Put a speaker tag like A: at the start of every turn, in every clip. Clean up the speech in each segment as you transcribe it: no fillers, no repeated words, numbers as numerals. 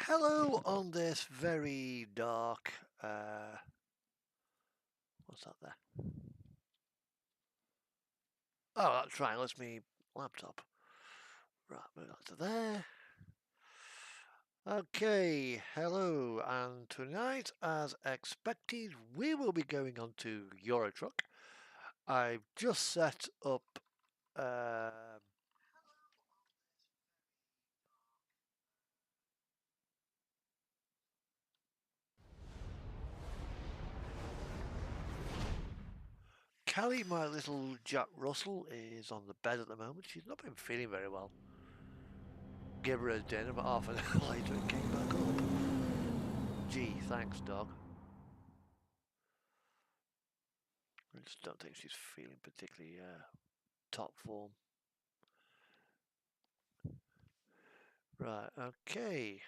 A: Hello on this very dark, what's that there? Oh, that's right, that's me laptop. Right, move that to there. Okay, hello, and tonight, as expected, we will be going on to Eurotruck. I've just set up, Callie, my little Jack Russell, is on the bed at the moment. She's not been feeling very well. Give her a dinner, but half an hour later it came back up. Gee, thanks, dog. I just don't think she's feeling particularly top form. Right, okay.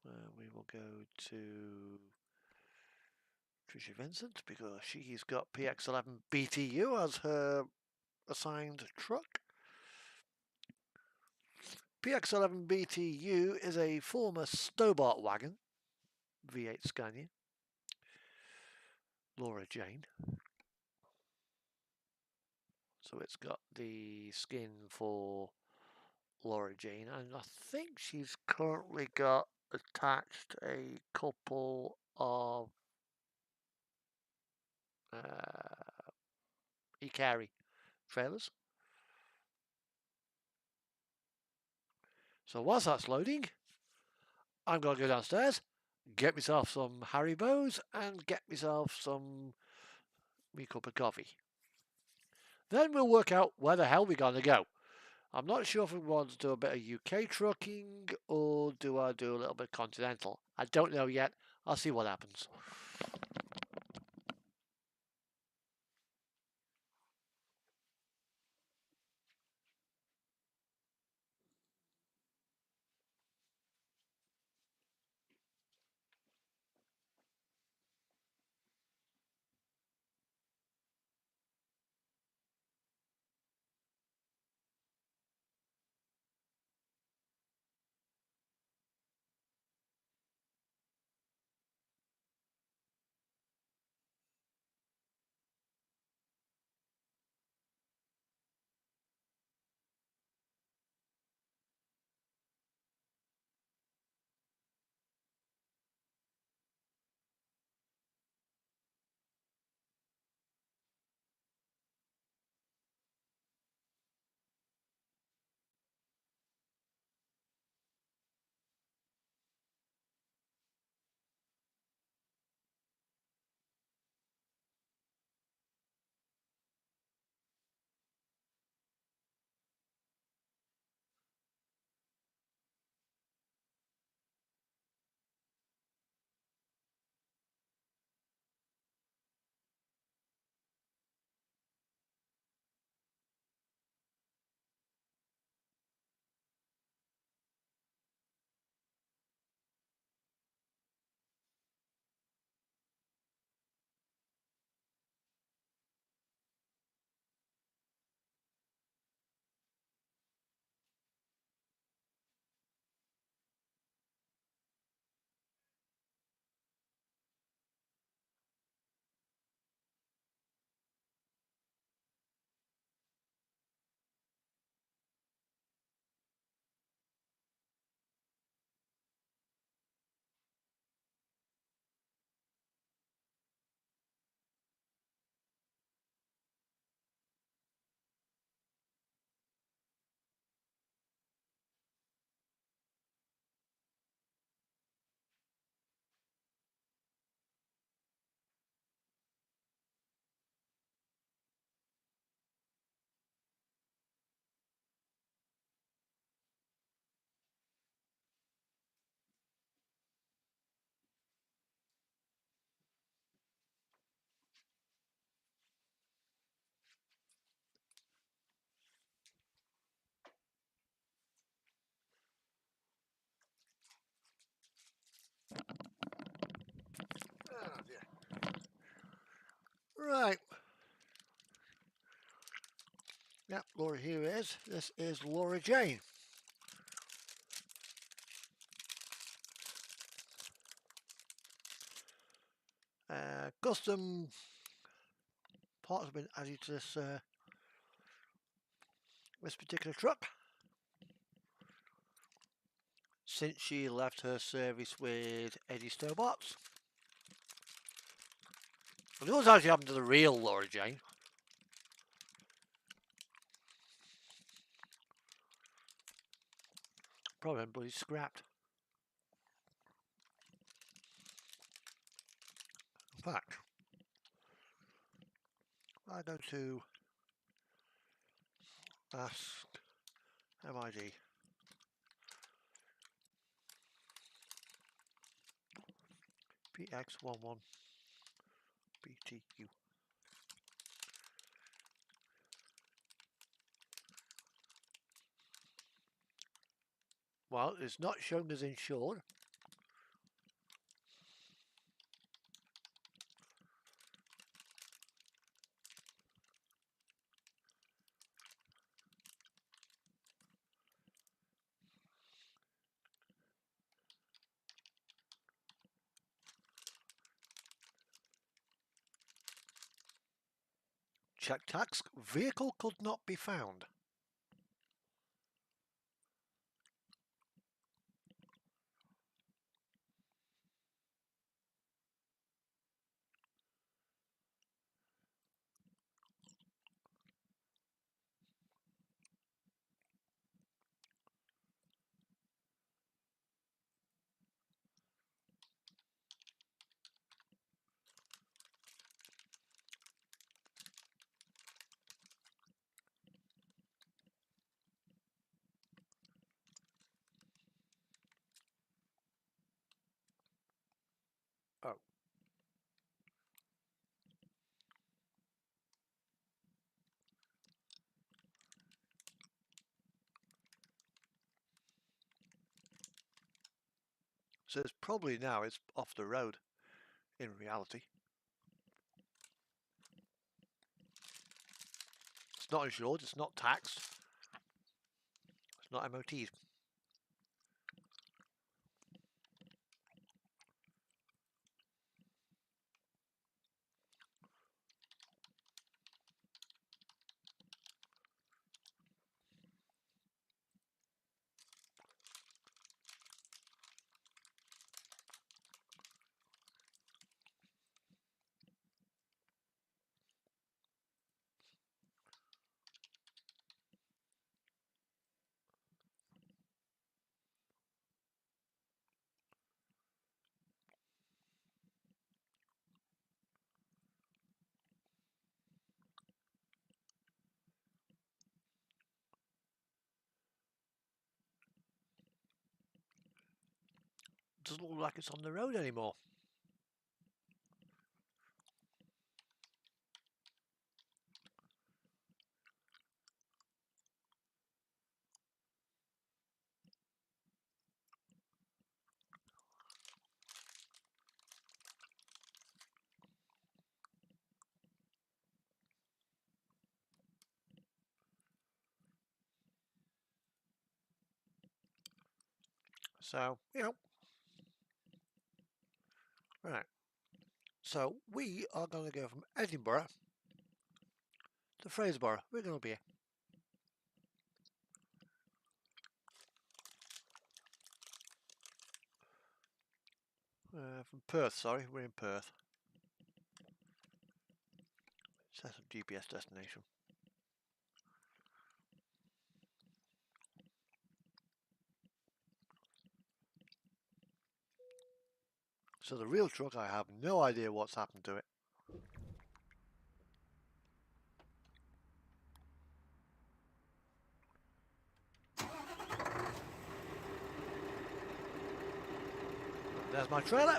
A: We will go to Tricia Vincent because she's got PX11 BTU as her assigned truck. PX11 BTU is a former Stobart wagon, V8 Scania. Laura Jane. So it's got the skin for Laura Jane, and I think she's currently got attached a couple of Ikari trailers. So whilst that's loading, I'm going to go downstairs, get myself some Haribos, and get myself some me cup of coffee. Then we'll work out where the hell we're going to go. I'm not sure if we want to do a bit of UK trucking or do I do a little bit continental. I don't know yet. I'll see what happens. Oh dear. Right. Yep, Laura here is. This is Laura Jane. Custom parts have been added to this particular truck since she left her service with Eddie Stobarts. And what's actually happened to the real Laura Jane? Probably been bloody scrapped. In fact, I go to Ask MID. PX11 BTQ. Well, it's not shown as insured. Check tax. Vehicle could not be found. Oh. So it's probably now it's off the road in reality. It's not insured, it's not taxed, it's not MOT'd. Doesn't look like it's on the road anymore. So, right. So we are going to go from Edinburgh to Fraserburgh. We're going to be here. From Perth, sorry, we're in Perth. Set up GPS destination. So the real truck, I have no idea what's happened to it. There's my trailer.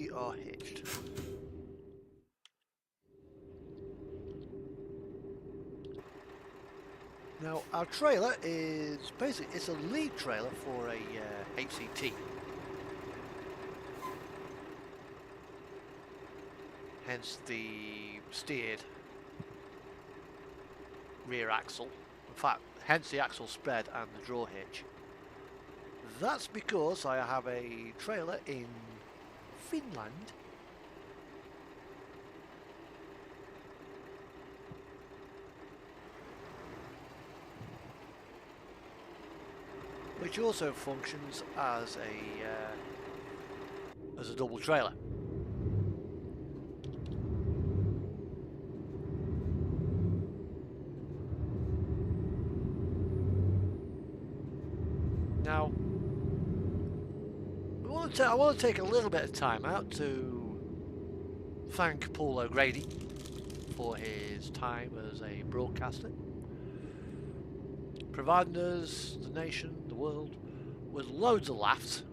A: we are hitched. Now, our trailer is basically, it's a lead trailer for a HCT. Hence the steered rear axle. In fact, hence the axle spread and the draw hitch. That's because I have a trailer in Finland. Which also functions as a double trailer. Now, I want to take a little bit of time out to thank Paul O'Grady for his time as a broadcaster, providing us, the nation, the world, with loads of laughs.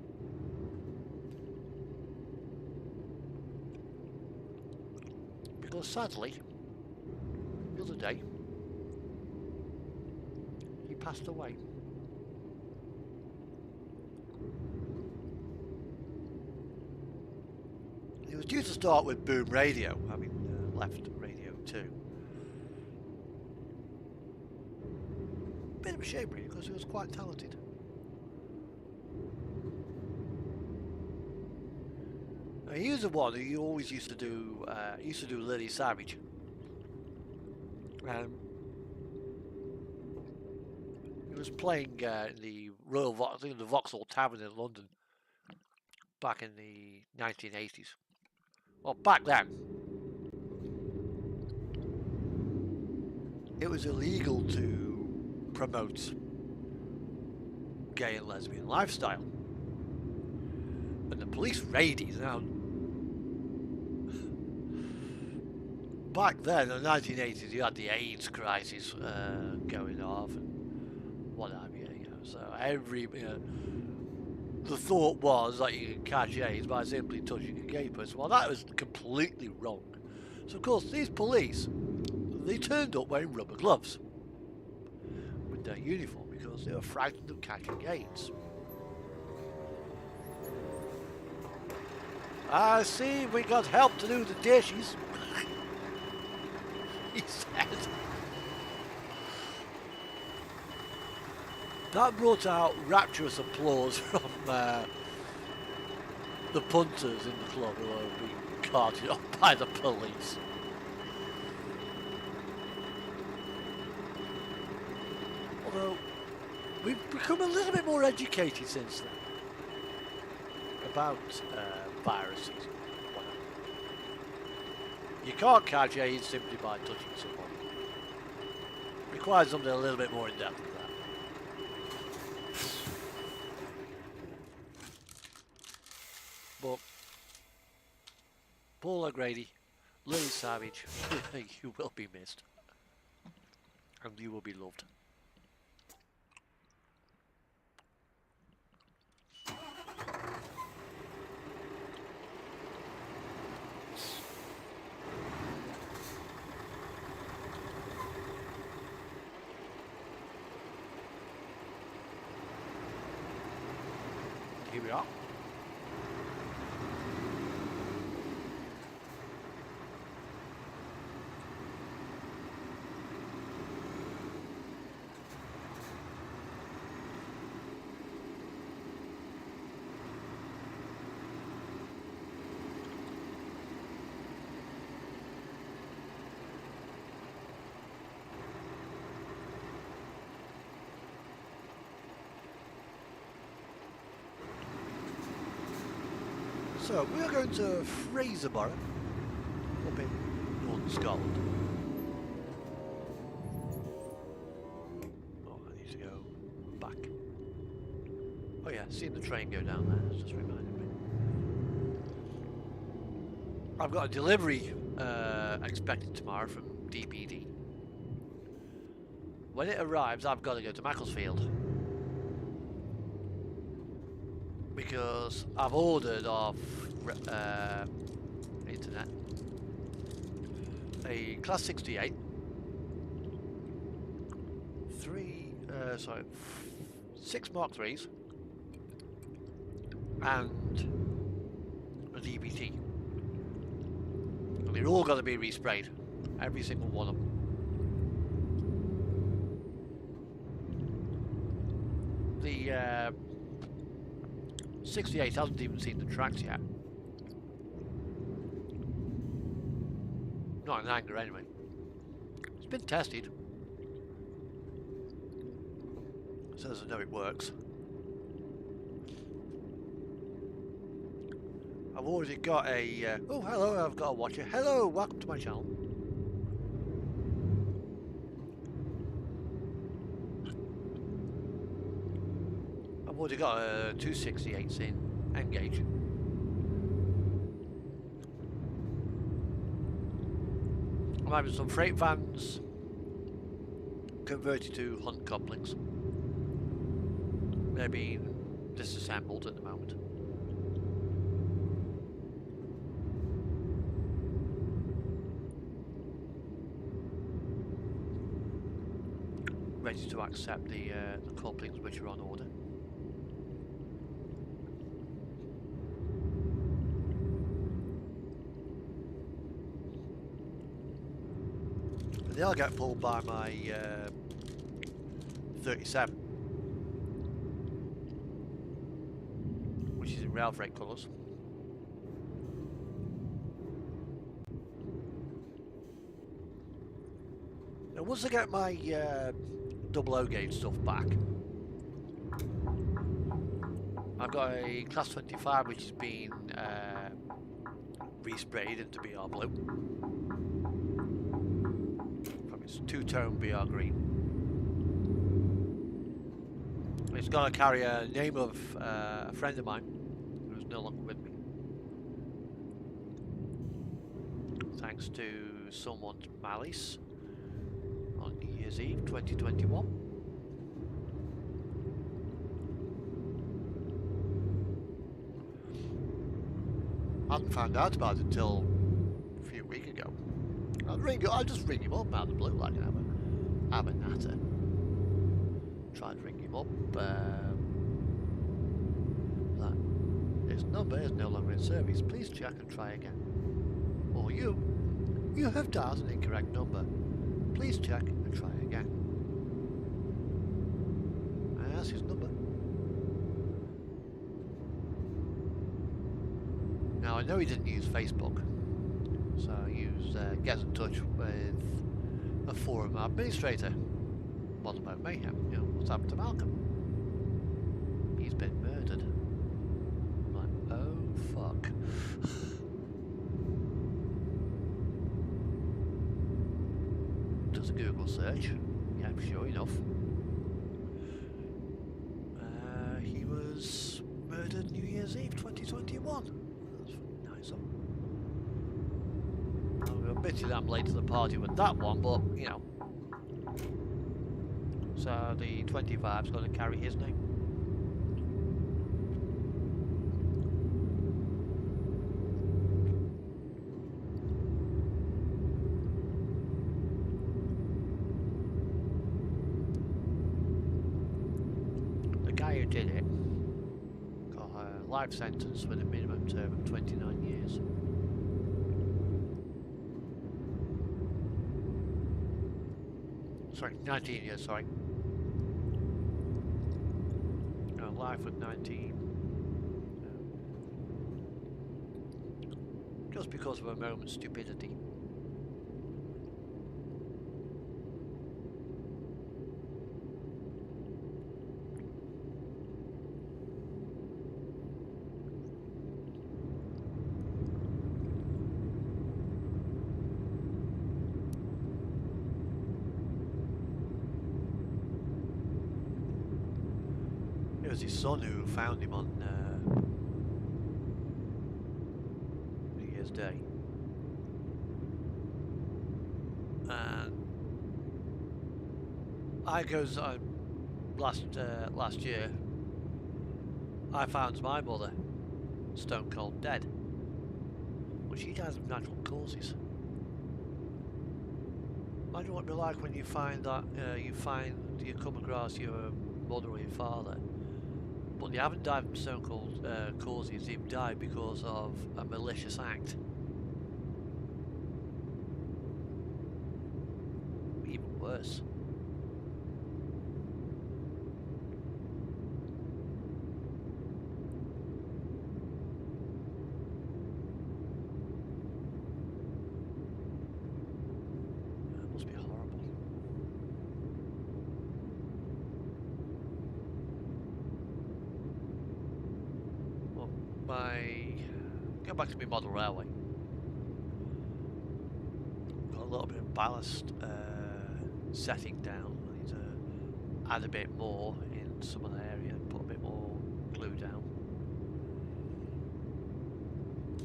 A: Because sadly, the other day, he passed away. He was due to start with Boom Radio, having left Radio 2. Bit of a shame really, because he was quite talented. Now, he was the one who always used to do Lily Savage. He was playing in the I think the Vauxhall Tavern in London back in the 1980s. Well, back then, it was illegal to promote gay and lesbian lifestyle. And the police raided. Now, back then, in the 1980s, you had the AIDS crisis going off and what have you, so the thought was that you could catch AIDS by simply touching a gay person. Well, that was completely wrong. So, of course, these police, they turned up wearing rubber gloves with their uniform because they were frightened of catching AIDS. I see we got help to do the dishes, he said. That brought out rapturous applause from the punters in the club who were being carted off by the police. Although, we've become a little bit more educated since then about viruses. You can't catch AIDS simply by touching someone. It requires something a little bit more in depth than that. But Paul O'Grady, Lily Savage, you will be missed. And you will be loved. Here we are. So, we are going to Fraserburgh, up in northern Scotland. Oh, I need to go back. Oh yeah, seeing the train go down there, it's just reminded me. I've got a delivery expected tomorrow from DPD. When it arrives, I've got to go to Macclesfield. Because I've ordered off internet. A Class 68, 6 Mark 3s, and a DBT. And they're all got to be resprayed, every single one of them. The 68 hasn't even seen the tracks yet. Not in anger anyway. It's been tested. Says I know it works. I've already got a... oh, hello, I've got a watcher. Hello, welcome to my channel. I've already got a 268s in Engage. I'm having some freight vans converted to Hunt couplings. They're being disassembled at the moment. Ready to accept the couplings which are on order. They'll get pulled by my 37, which is in rail freight colours. Now once I get my double O gauge stuff back, I've got a Class 25 which has been resprayed into BR blue from its two-tone BR green. It's going to carry a name of a friend of mine who's no longer with me, thanks to someone's malice on New Year's Eve 2021. I hadn't found out about it until a few weeks ago. I'll just ring him up out of the blue, like, and have a natter. Try to ring him up. Like, this number is no longer in service. Please check and try again. Or you have dialed an incorrect number. Please check and try again. And that's his number. Now I know he didn't use Facebook, so he gets in touch with a forum administrator. What about mayhem? You know, what's happened to Malcolm? He's been murdered. I'm like, oh fuck. Does a Google search. Yeah, sure enough. He was murdered New Year's Eve 2021. That's nice. Admittedly, I'm late to the party with that one, but you know. So the 25's going to carry his name. The guy who did it got a life sentence with a minimum term of 29 years. Sorry, 19 years, sorry. Life with 19. Just because of a moment's stupidity. It was his son who found him on New Year's Day, and last year I found my mother stone cold dead. But she dies of natural causes. Imagine what it'd be like when you find that you come across your mother or your father, but they haven't died from so-called causes. They've died because of a malicious act. Even worse. That must be horrible. Well, go back to my model railway. Got a little bit of ballast setting down. I need to add a bit more in some of the area and put a bit more glue down.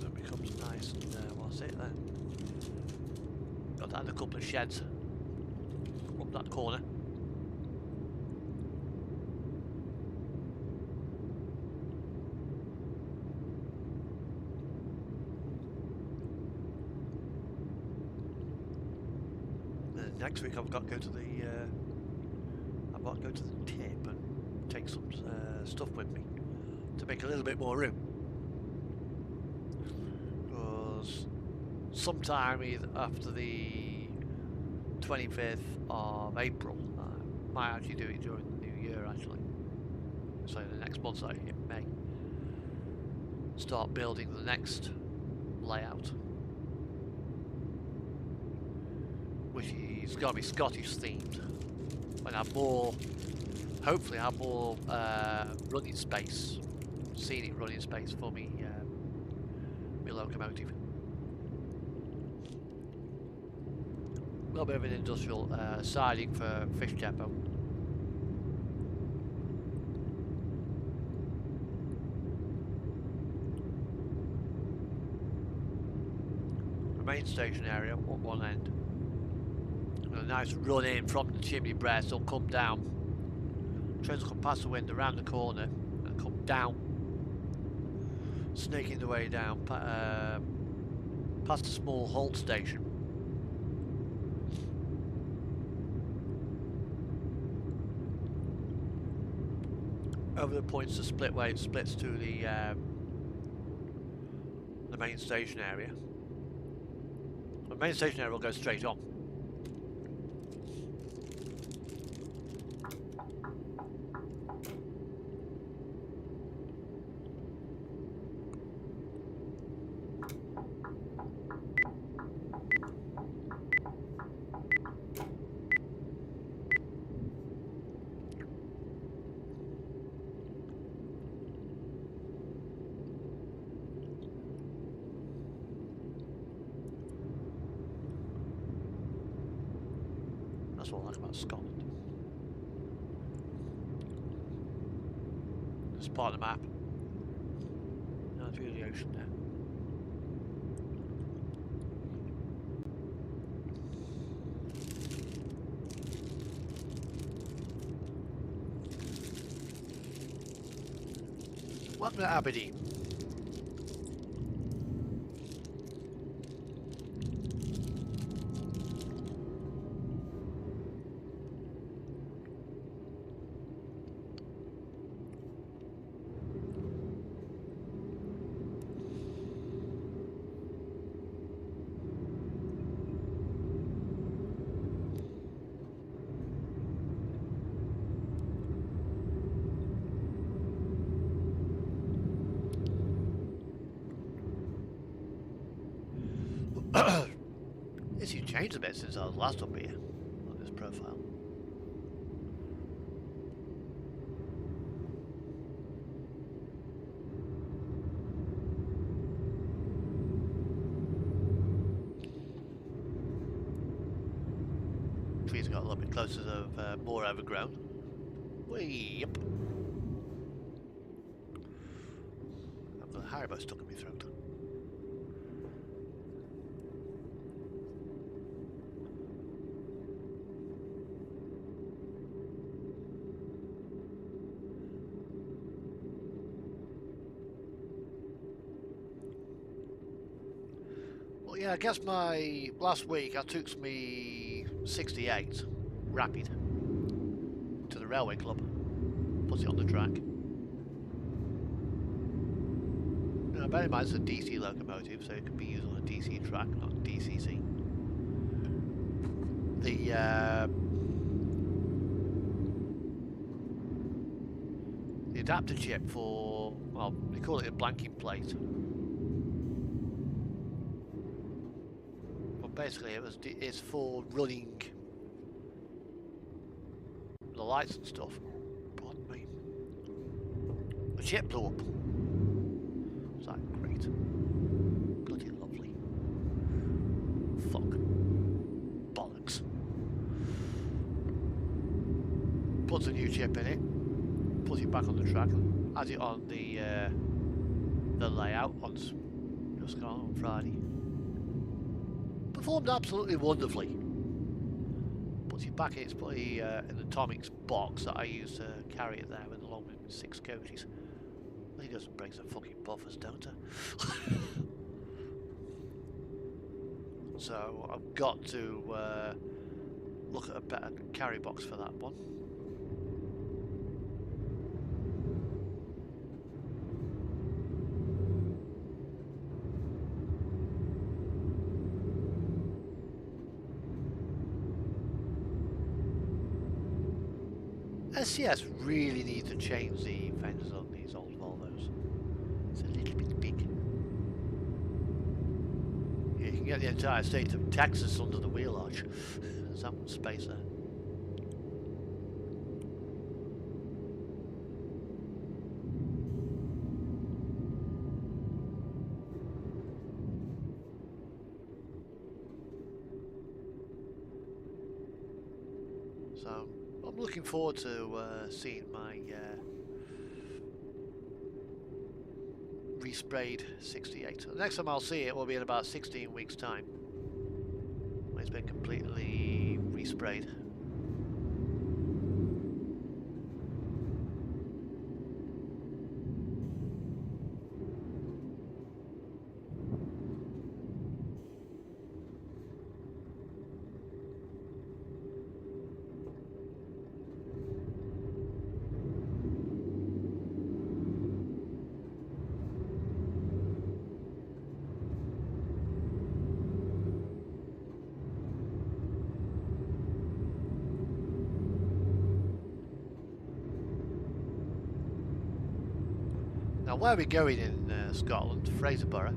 A: So it becomes nice and what's it then? Got to add a couple of sheds up that corner. And next week I've got to go to the tip and take some stuff with me to make a little bit more room. Because sometime either after the 25th of April, I might actually do it during the new year actually. So the next month, so in May, start building the next layout, which is got to be Scottish themed, and have more, hopefully have more running space, scenic running space for me, my locomotive. A little bit of an industrial siding for fish depot. The main station area at one end. And a nice run in from the chimney breast. They'll come down. Trains will come past the window around the corner and come down, snaking the way down past a small halt station. Over the points the splitway, it splits to the main station area. The main station area will go straight on. That's what I like about Scotland. This is part of the map. Now through the ocean there. Welcome to Aberdeen. This has changed a bit since I was last up here on this profile. Trees got a little bit closer to more overgrown. Yep. I've got a Haribo stuck in my throat. Yeah, I guess my last week I took me 68 Rapid to the railway club, put it on the track. Now, bear in mind it's a DC locomotive, so it can be used on a DC track, not DCC. The adapter chip for, well, they call it a blanking plate. But basically it's for running the lights and stuff. Pardon me. The chip blew up. It's like, great. Bloody lovely. Fuck. Bollocks. Puts a new chip in it, puts it back on the track, and has it on the layout on just gone on Friday. Performed absolutely wonderfully. Puts it back in its bloody in the Tomix box that I use to carry it there with along with 6 coaches. He doesn't break the fucking buffers, don't I? So I've got to look at a better carry box for that one. SCS really needs to change the fenders on these old Volvos. It's a little bit big. You can get the entire state of Texas under the wheel arch. There's that much space there. So I'm looking forward to seeing my resprayed 68. So the next time I'll see it will be in about 16 weeks time, when it's been completely resprayed. Now, where we're going in Scotland, Fraserburgh,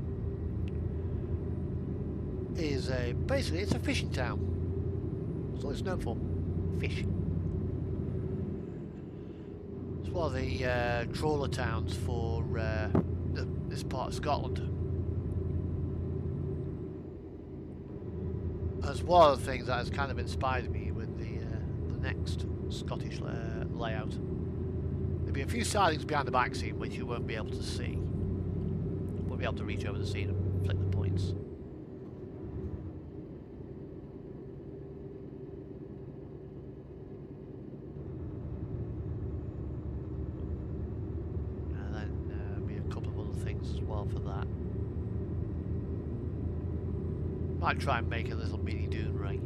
A: is basically it's a fishing town. That's all it's known for, fish. It's one of the trawler towns for this part of Scotland. That's one of the things that has kind of inspired me with the next Scottish layout. There'll be a few sidings behind the back seam which you won't be able to see. You won't be able to reach over the seam and flick the points. And then there'll be a couple of other things as well for that. Might try and make a little mini dune ray.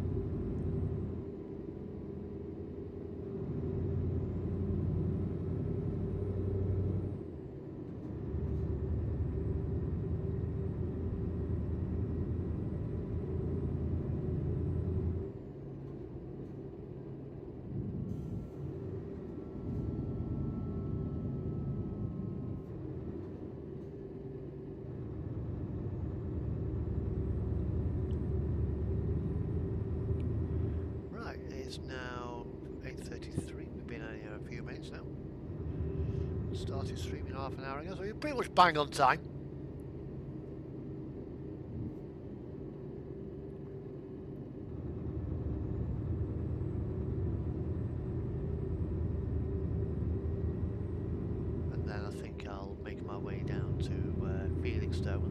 A: It's now 8:33. We've been out here a few minutes now. Started streaming half an hour ago, so you're pretty much bang on time. And then I think I'll make my way down to Felixstowe,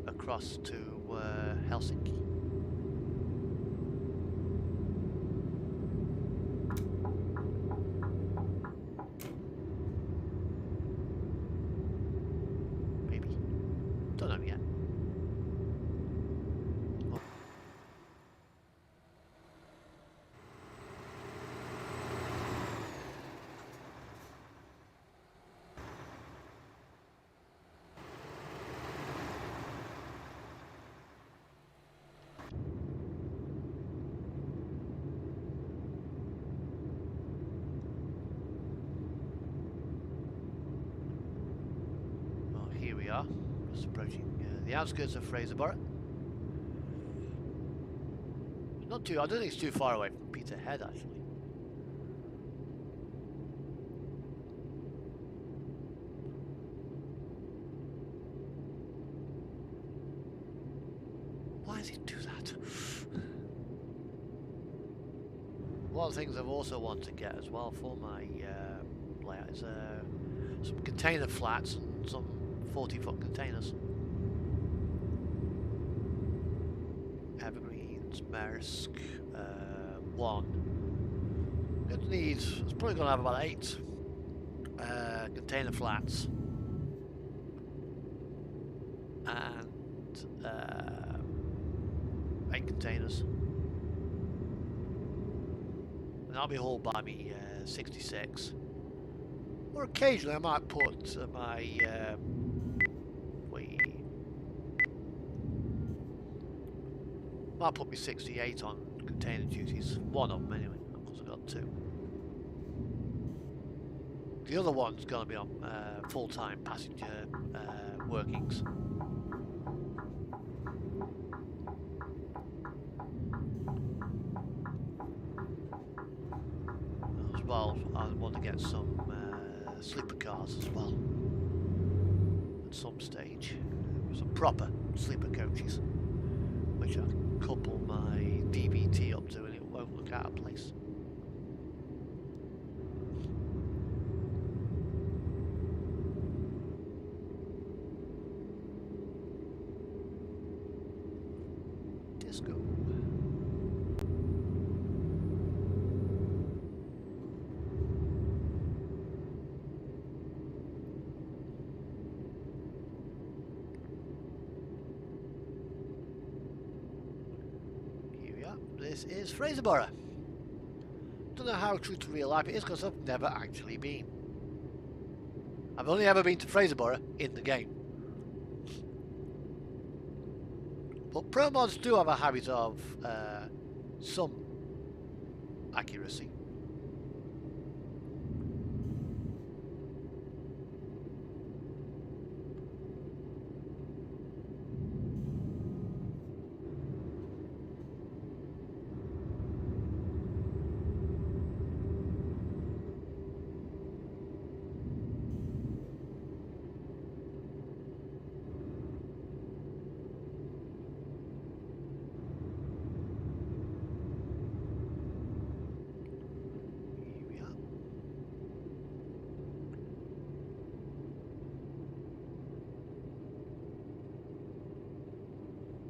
A: across to Helsinki. Don't know yet. are. Just approaching the outskirts of Fraserburgh. Not too. I don't think it's too far away from Peterhead, actually. Why does it do that? One of the things I've also wanted to get as well for my layout is some container flats and some 40-foot containers. Evergreens, Maersk, one. It needs. It's probably going to have about 8 container flats and 8 containers. And that'll be hauled by me 66. Or occasionally I might put my might put me 68 on container duties. One of them anyway, because I've got 2. The other one's going to be on full-time passenger workings. As well, I want to get some sleeper cars as well at some stage. Some proper sleeper coaches, which I can couple my DVT up to and it won't look out of place. Disco. This is Fraserburgh. Don't know how true to real life it is because I've never actually been. I've only ever been to Fraserburgh in the game. But pro mods do have a habit of some accuracy.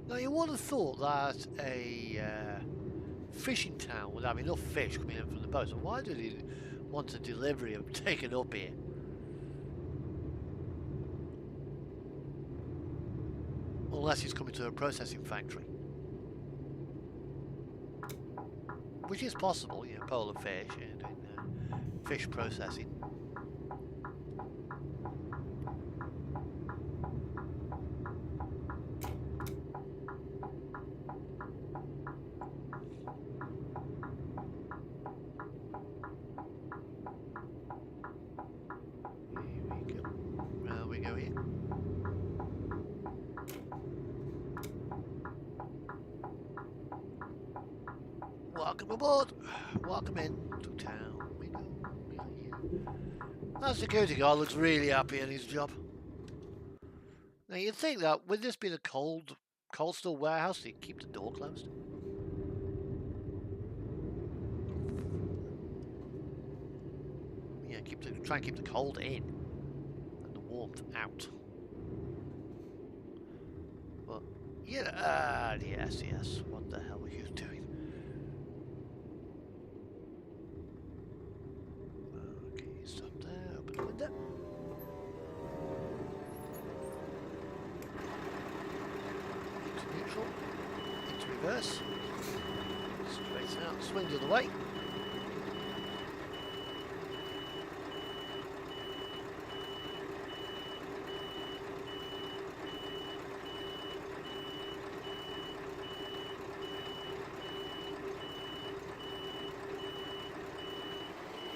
A: Now you would have thought that a fishing town would have enough fish coming in from the boat, so why did he want a delivery of taken up here? Unless he's coming to a processing factory. Which is possible, you know, polar fish and fish processing. Welcome aboard. Welcome in to town. We go. That security guard looks really happy in his job. Now you'd think that with this being a cold store warehouse, they'd keep the door closed. Yeah, try and keep the cold in and the warmth out. But yeah, yes. What the hell are you doing? Stop there, open the window. Into neutral, into reverse, straight out, swing the other way.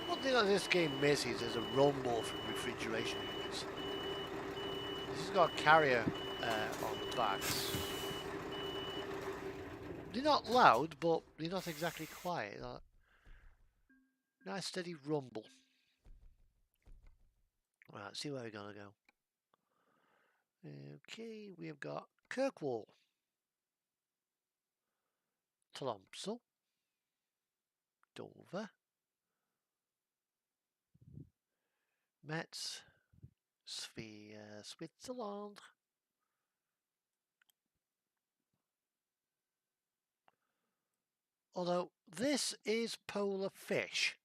A: One thing that this game misses is a rumble from refrigeration units. This has got a carrier on the backs. They're not loud, but they're not exactly quiet. Nice steady rumble. Right, see where we're gonna go. Okay, we have got Kirkwall, Tromsø, Dover, Metz, Switzerland. Although this is polar fish.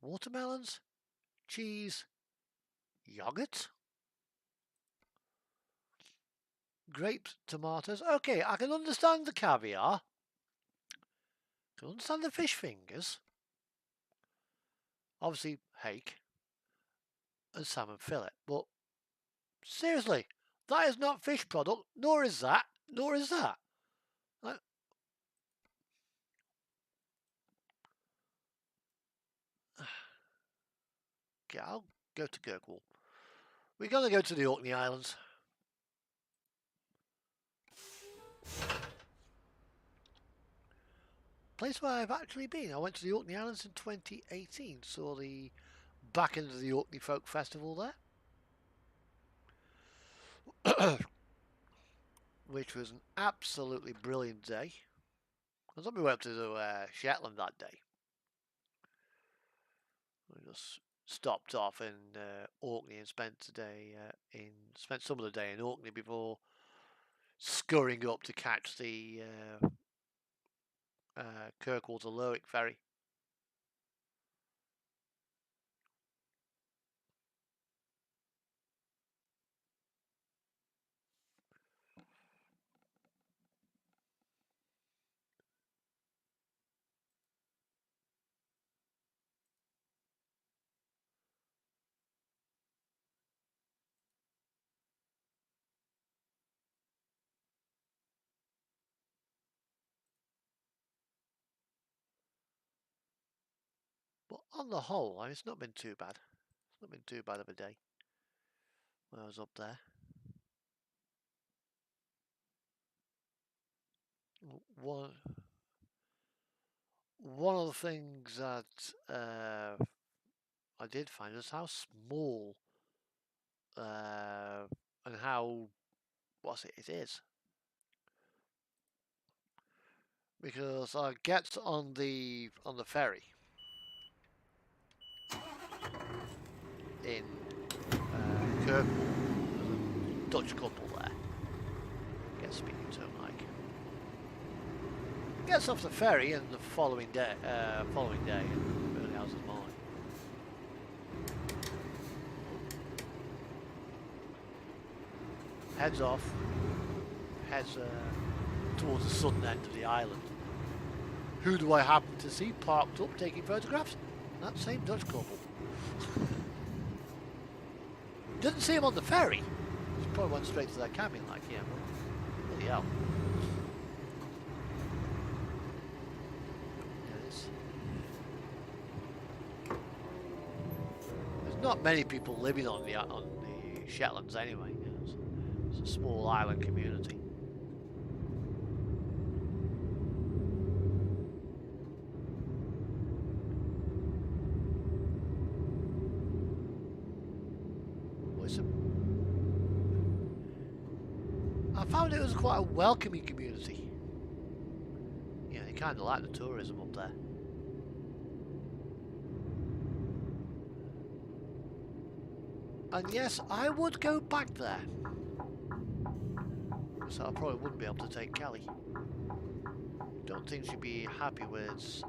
A: Watermelons, cheese, yogurt, grapes, tomatoes. Okay, I can understand the caviar. I can understand the fish fingers. Obviously, hake and salmon fillet. But seriously, that is not fish product, nor is that, nor is that. Okay, I'll go to Kirkwall. We're going to go to the Orkney Islands. Place where I've actually been. I went to the Orkney Islands in 2018. Saw the back end of the Orkney Folk Festival there. Which was an absolutely brilliant day. I thought we went to Shetland that day. We just stopped off in Orkney and spent some of the day in Orkney before scurrying up to catch the Kirkwall to Lerwick ferry. But on the whole, I mean, it's not been too bad. It's not been too bad of a day when I was up there. One of the things that I did find is how small and how it is. Because I get on the ferry in Kirkwall, there's a Dutch couple there. Gets speaking to him like. Gets off the ferry and the following day, in early hours of the morning. Heads off, heads towards the southern end of the island. Who do I happen to see parked up taking photographs? That same Dutch couple. Didn't see him on the ferry. He probably went straight to their cabin like, yeah, well, bloody hell. There's not many people living on the Shetlands anyway. It's a small island community. I found it was quite a welcoming community. Yeah, they kind of like the tourism up there. And yes, I would go back there. So I probably wouldn't be able to take Kelly. Don't think she'd be happy with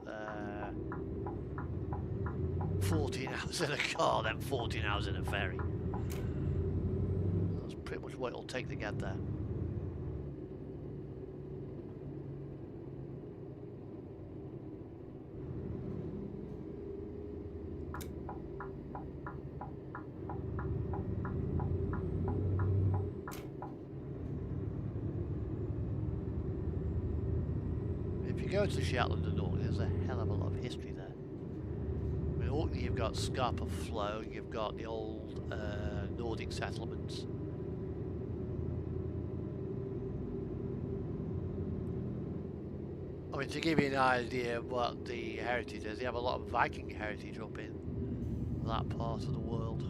A: 14 hours in a car, then 14 hours in a ferry. That's pretty much what it'll take to get there. Go to Shetland and Orkney, there's a hell of a lot of history there. I mean, Orkney, you've got Scapa Flow, you've got the old Nordic settlements, I mean, to give you an idea of what the heritage is, they have a lot of Viking heritage up in that part of the world.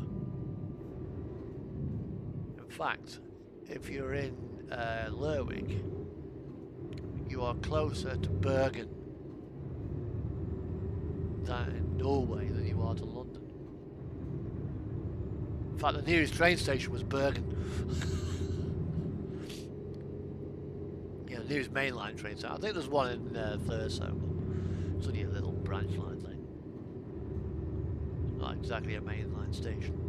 A: In fact, if you're in Lerwick, you are closer to Bergen than in Norway than you are to London. In fact, the nearest train station was Bergen. Yeah, the nearest mainline train station. I think there's one in Thurso, but it's only a little branch line thing. It's not exactly a mainline station.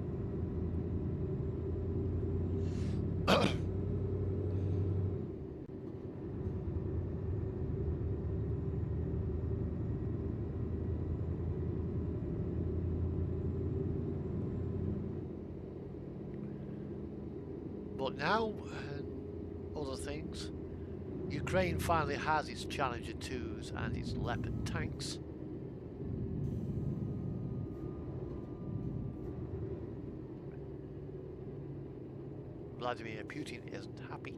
A: But now, other things, Ukraine finally has its Challenger 2s and its Leopard tanks. Vladimir Putin isn't happy.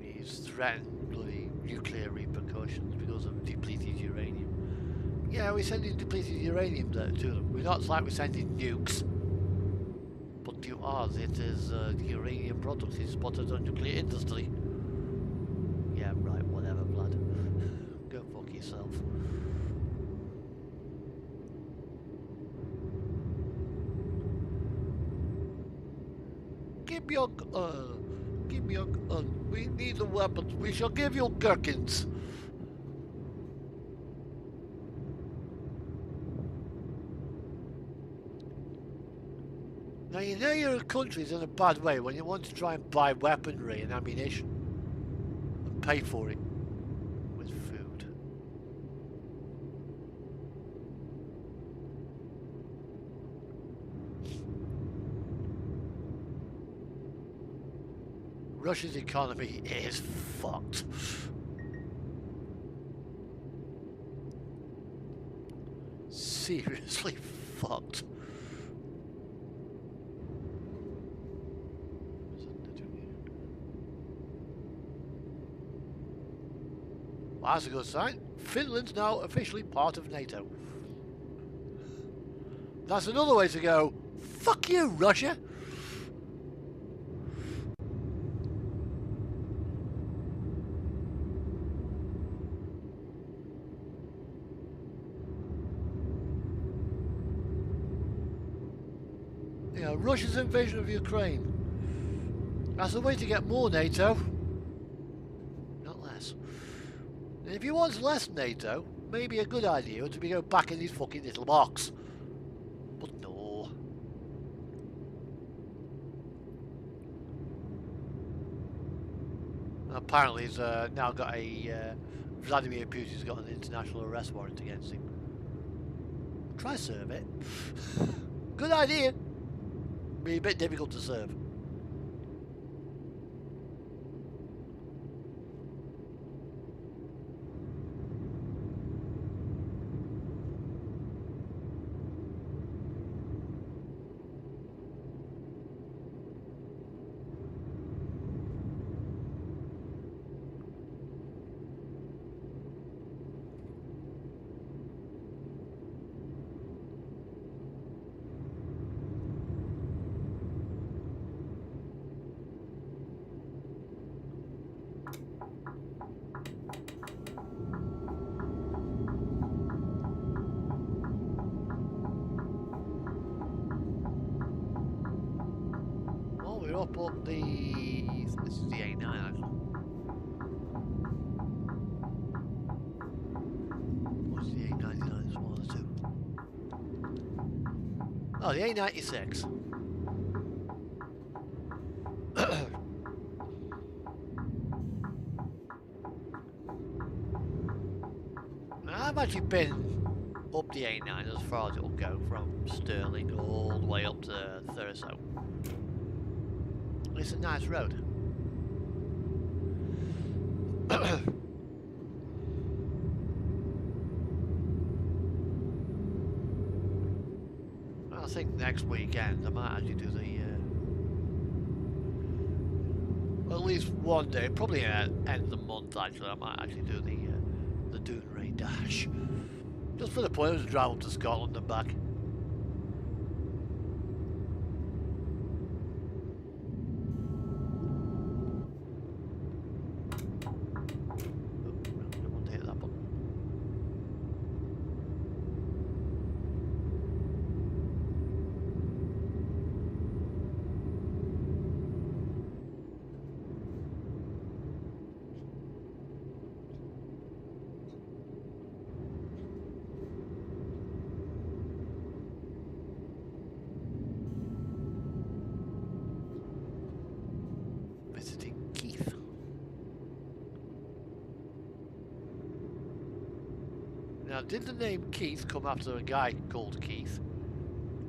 A: He's threatened bloody nuclear repercussions because of depleted uranium. Yeah, we're sending depleted uranium to them. We're not like we're sending nukes. But to ours, it is uranium product. It's spotted on nuclear industry. Yeah, right, whatever, Vlad. Go fuck yourself. Give me your gun. Give me your gun. We need the weapons. We shall give you gherkins. Now you know your country's in a bad way when you want to try and buy weaponry and ammunition and pay for it with food. Russia's economy is fucked. Seriously fucked. Well, that's a good sign. Finland's now officially part of NATO. That's another way to go, fuck you, Russia! You know, Russia's invasion of Ukraine. That's a way to get more NATO. Not less. And if you want less NATO, maybe a good idea would be to go back in this fucking little box. But no. Apparently he's now got a... Vladimir Putin's got an international arrest warrant against him. Try serve it. Good idea. Be a bit difficult to serve. Up the... This is the A9 actually. What's the A99? It's one of the two. Oh, the A96. I've actually been up the A9 as far as it'll go from Stirling all the way up to Thurso. It's a nice road. I think next weekend I might actually do at least one day, probably at the end of the month actually, I might actually do the Dounreay Dash. Just for the point of drive up to Scotland and back. Now, did the name Keith come after a guy called Keith?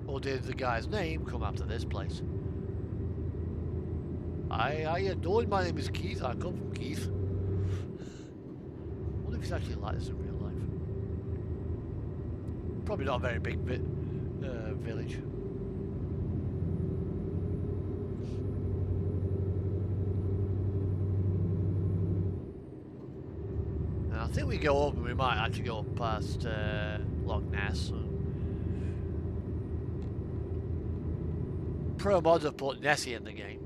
A: Or did the guy's name come after this place? How you doing? My name is Keith. I come from Keith. I wonder if he's actually like this in real life. Probably not a very big village. I think we go over, we might actually go past Loch Ness. Pro mods have put Nessie in the game.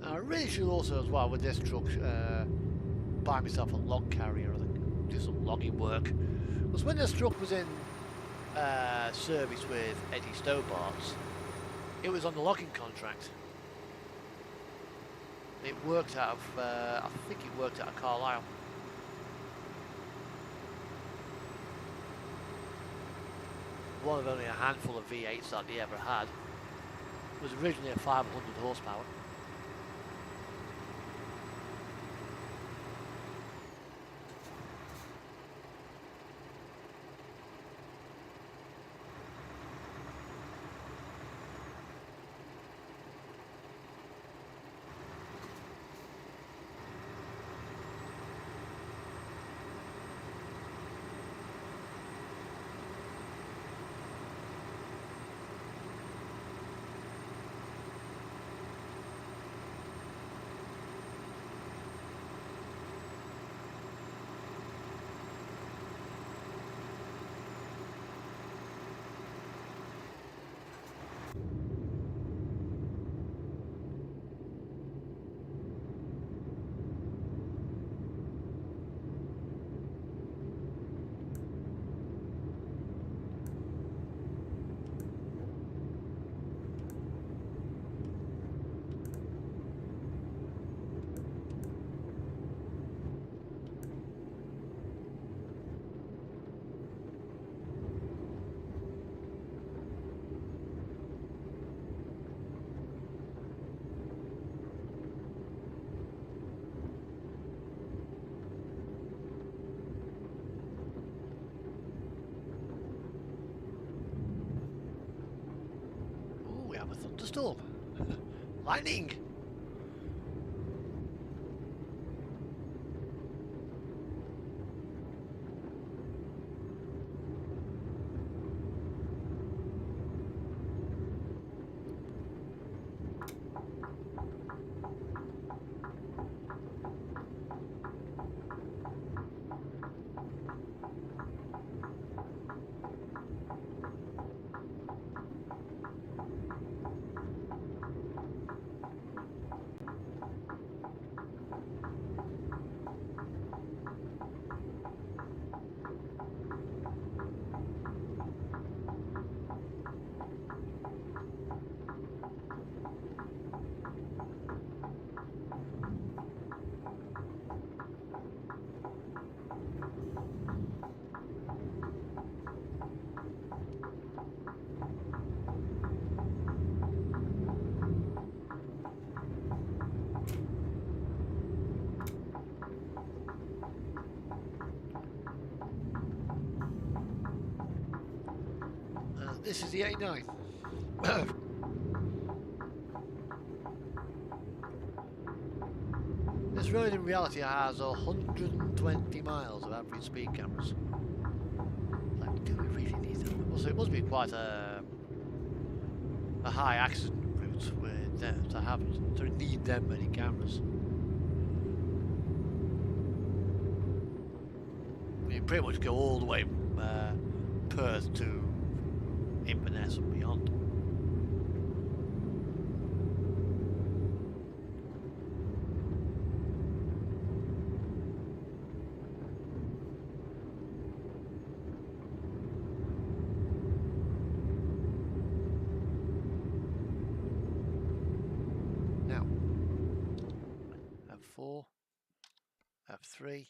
A: I really should also, as well, with this truck, buy myself a log carrier and do some logging work. Because when this truck was in service with Eddie Stobart's, it was on the logging contract. It worked out of, I think it worked out of Carlisle. One of only a handful of V8s that they ever had. It was originally a 500 horsepower. A thunderstorm. Lightning. this is the 89. This road in reality has 120 miles of average speed cameras. Like, do we really need them? Also, it must be quite a high accident route with them to need them many cameras. You pretty much go all the way from Perth to Inverness and beyond. Now, F4, F3,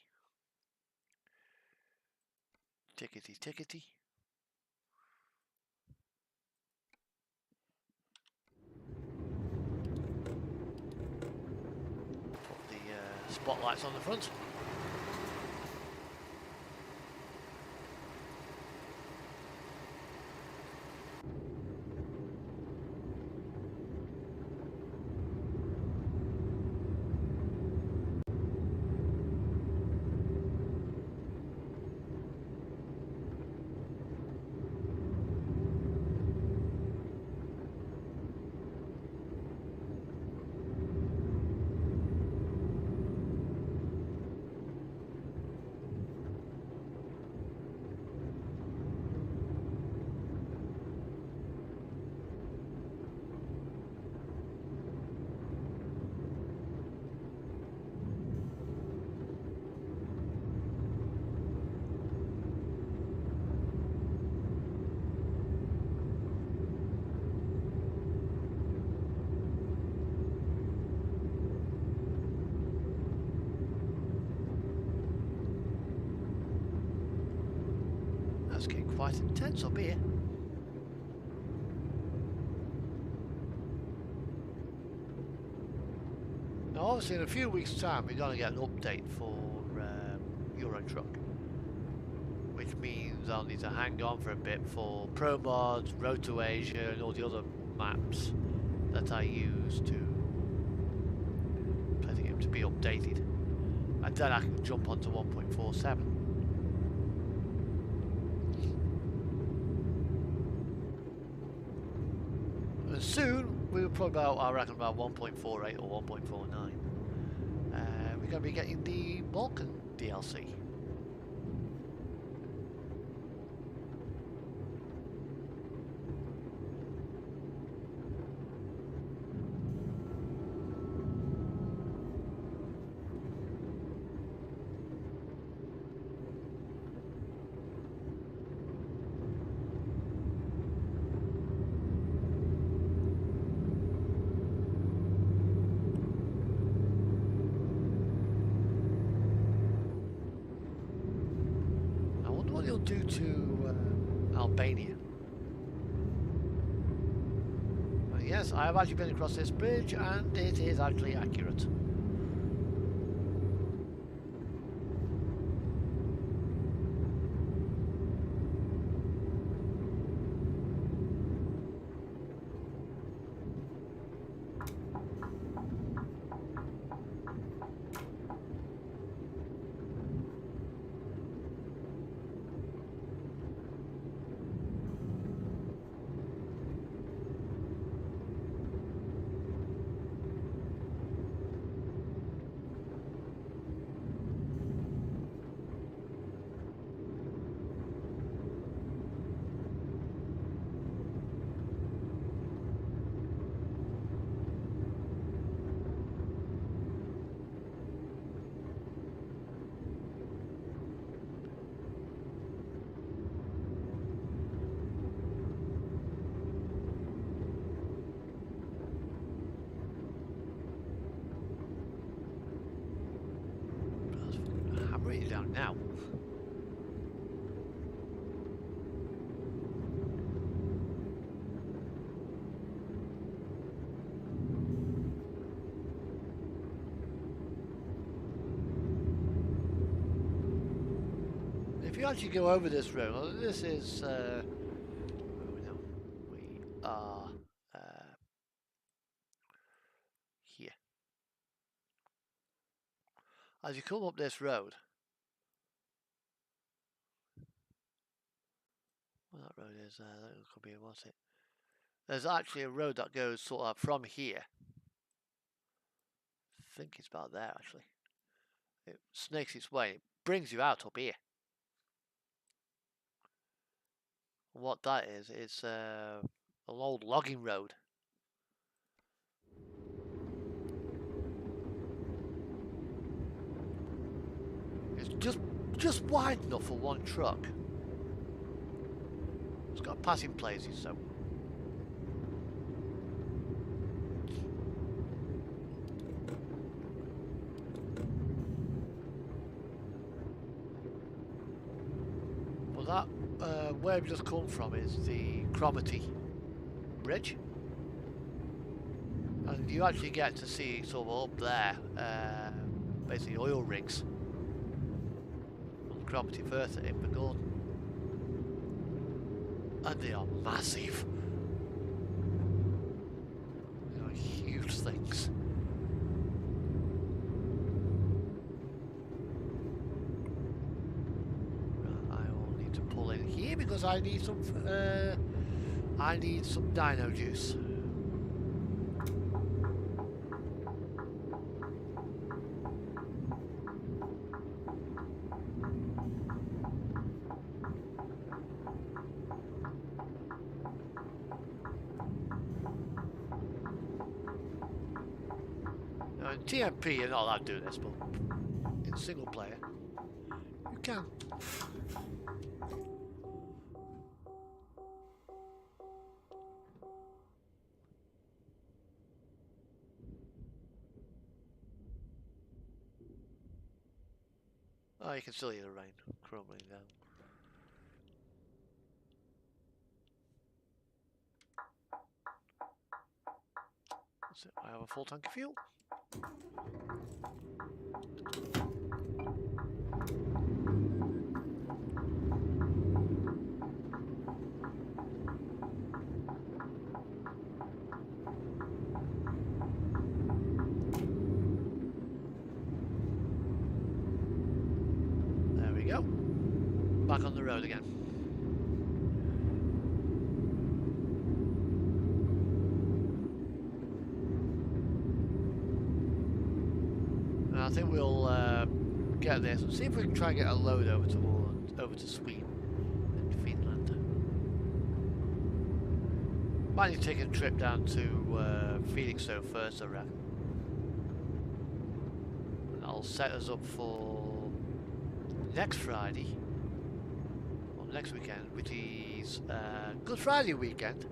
A: tickety tickety. Put the spotlights on the front. That's getting quite intense up here. Now obviously in a few weeks time we're going to get an update for Euro Truck, which means I'll need to hang on for a bit for Pro Mods, Road to Asia and all the other maps that I use to play the game to be updated, and then I can jump onto 1.47. And soon we'll probably I reckon about 1.48 or 1.49. We're going to be getting the Vulcan DLC. What he'll do to Albania. Well, yes, I have actually been across this bridge and it is actually accurate. Hammering it down now. If you actually go over this road, this is where are we now? As you come up this road, well, that road is that could be, what's it? There's actually a road that goes sort of from here. I think it's about there actually. It snakes its way. It brings you out up here. And what that is, it's an old logging road. It's just wide enough for one truck. It's got passing places, so. Well, that where we've just come from is the Cromarty Bridge, and you actually get to see sort of up there, basically oil rigs on the Cromarty Firth at Invergordon, and they are massive. They are huge things. Because I need some dino juice. Now in TMP you're not allowed to do this, but in single player you can. Oh, you can still hear the rain crumbling down. That's it. I have a full tank of fuel. There we go. Back on the road again. And I think we'll get this and see if we can try and get a load over to Sweden and Finland. Might need to take a trip down to Felixstowe first, I reckon. And that'll set us up for next Friday, or next weekend, which is Good Friday weekend.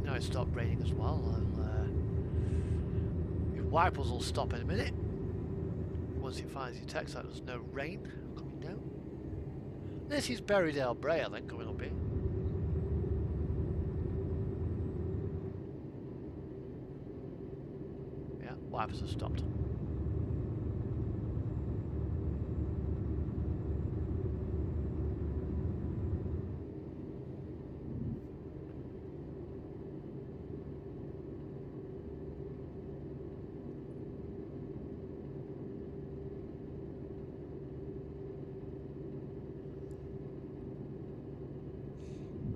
A: Now it's stopped raining as well. Your wipers will stop in a minute once it finds your text that there's no rain coming down. This is Berrydale Bray, I think, coming up here. Yeah, wipers have stopped.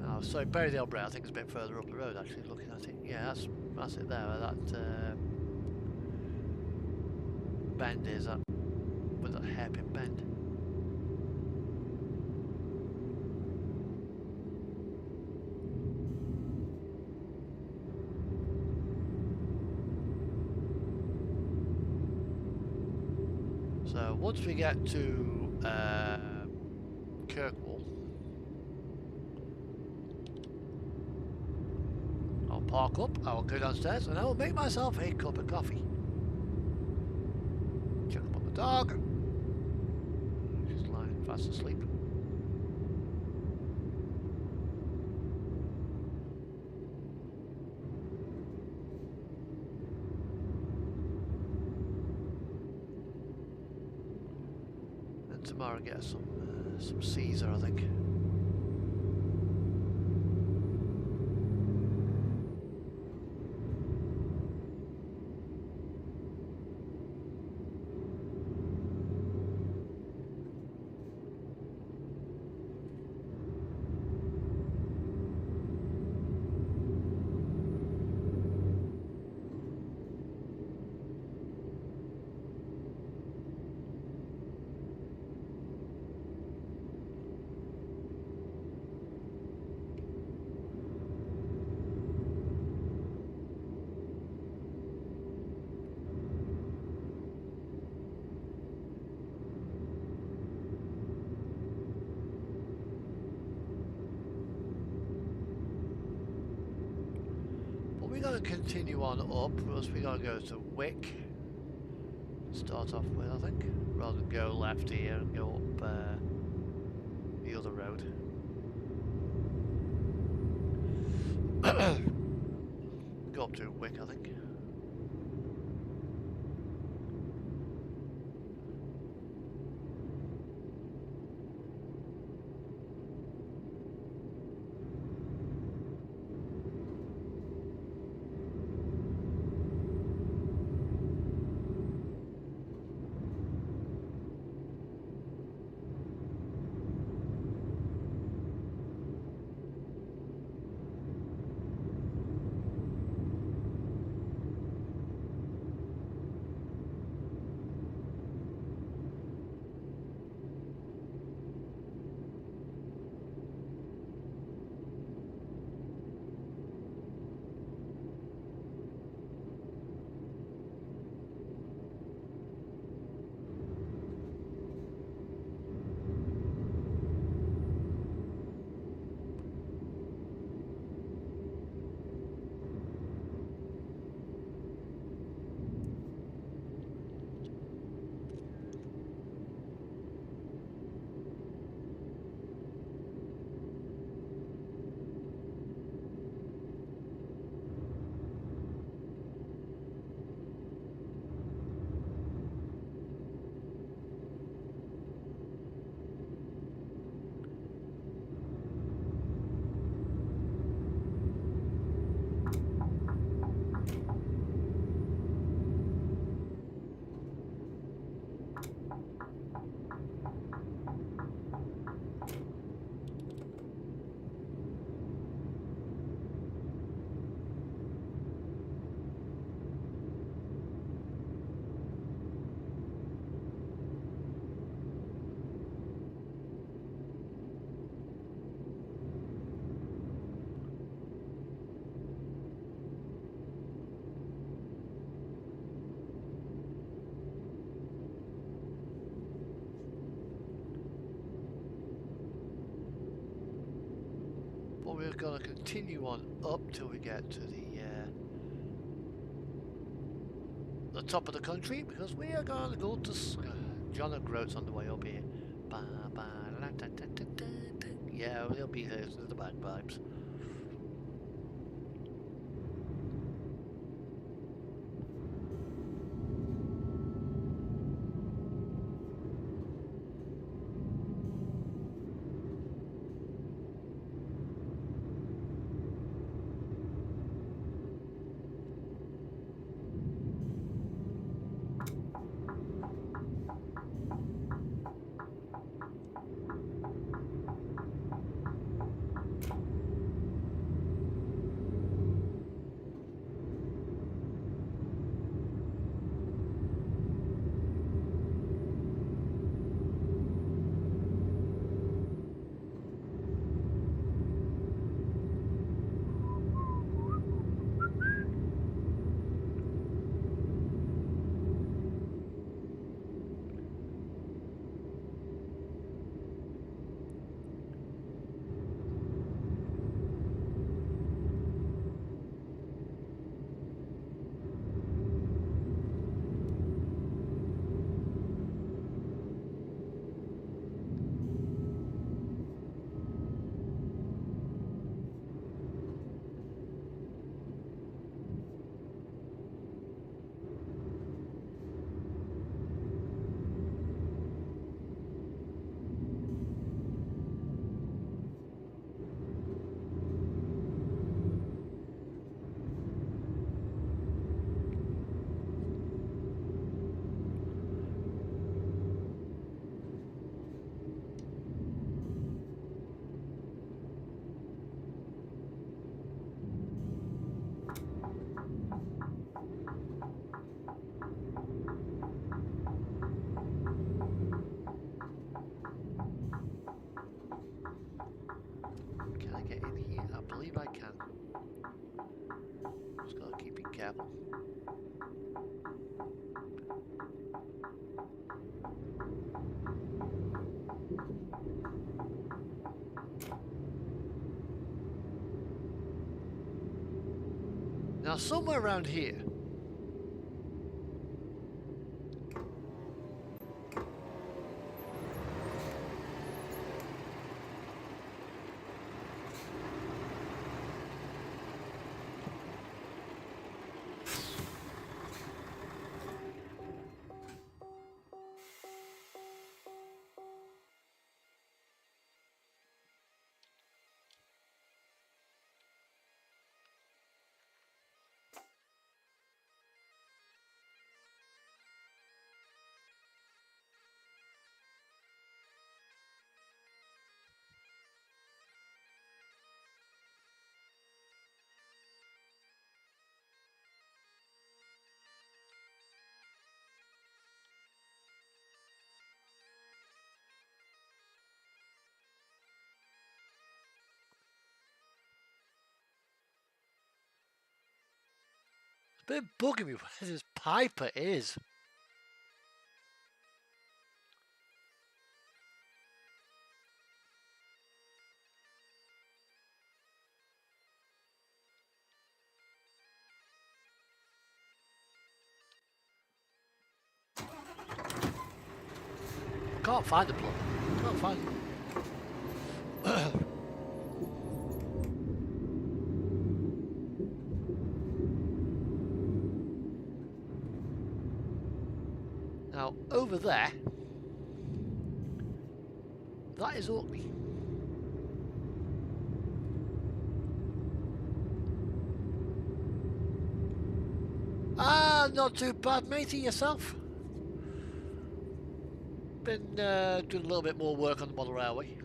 A: Oh, so Berrydale Bray, I think, is a bit further up the road, actually, looking at it. Yeah, that's That's it there, where that bend is at, with that hairpin bend. So once we get to Kirkwall, I'll park up, I'll go downstairs, and I will make myself a cup of coffee. Check up on the dog. She's lying fast asleep. And tomorrow get some Caesar, I think. We're going to continue on up, because we got to go to Wick. Start off with, I think, rather than go left here and go up the other road. Go up to Wick, I think. But we're going to continue on up till we get to the top of the country, because we are going to go to John O'Groats on the way up here. Yeah, we'll be here to the bagpipes. can. Just gotta keep being careful. Now somewhere around here. It's a bit bugging me where this Piper is. I can't find the plug. I can't find it. Now, over there, that is Orkney. Ah, not too bad, matey, yourself. Been doing a little bit more work on the model railway.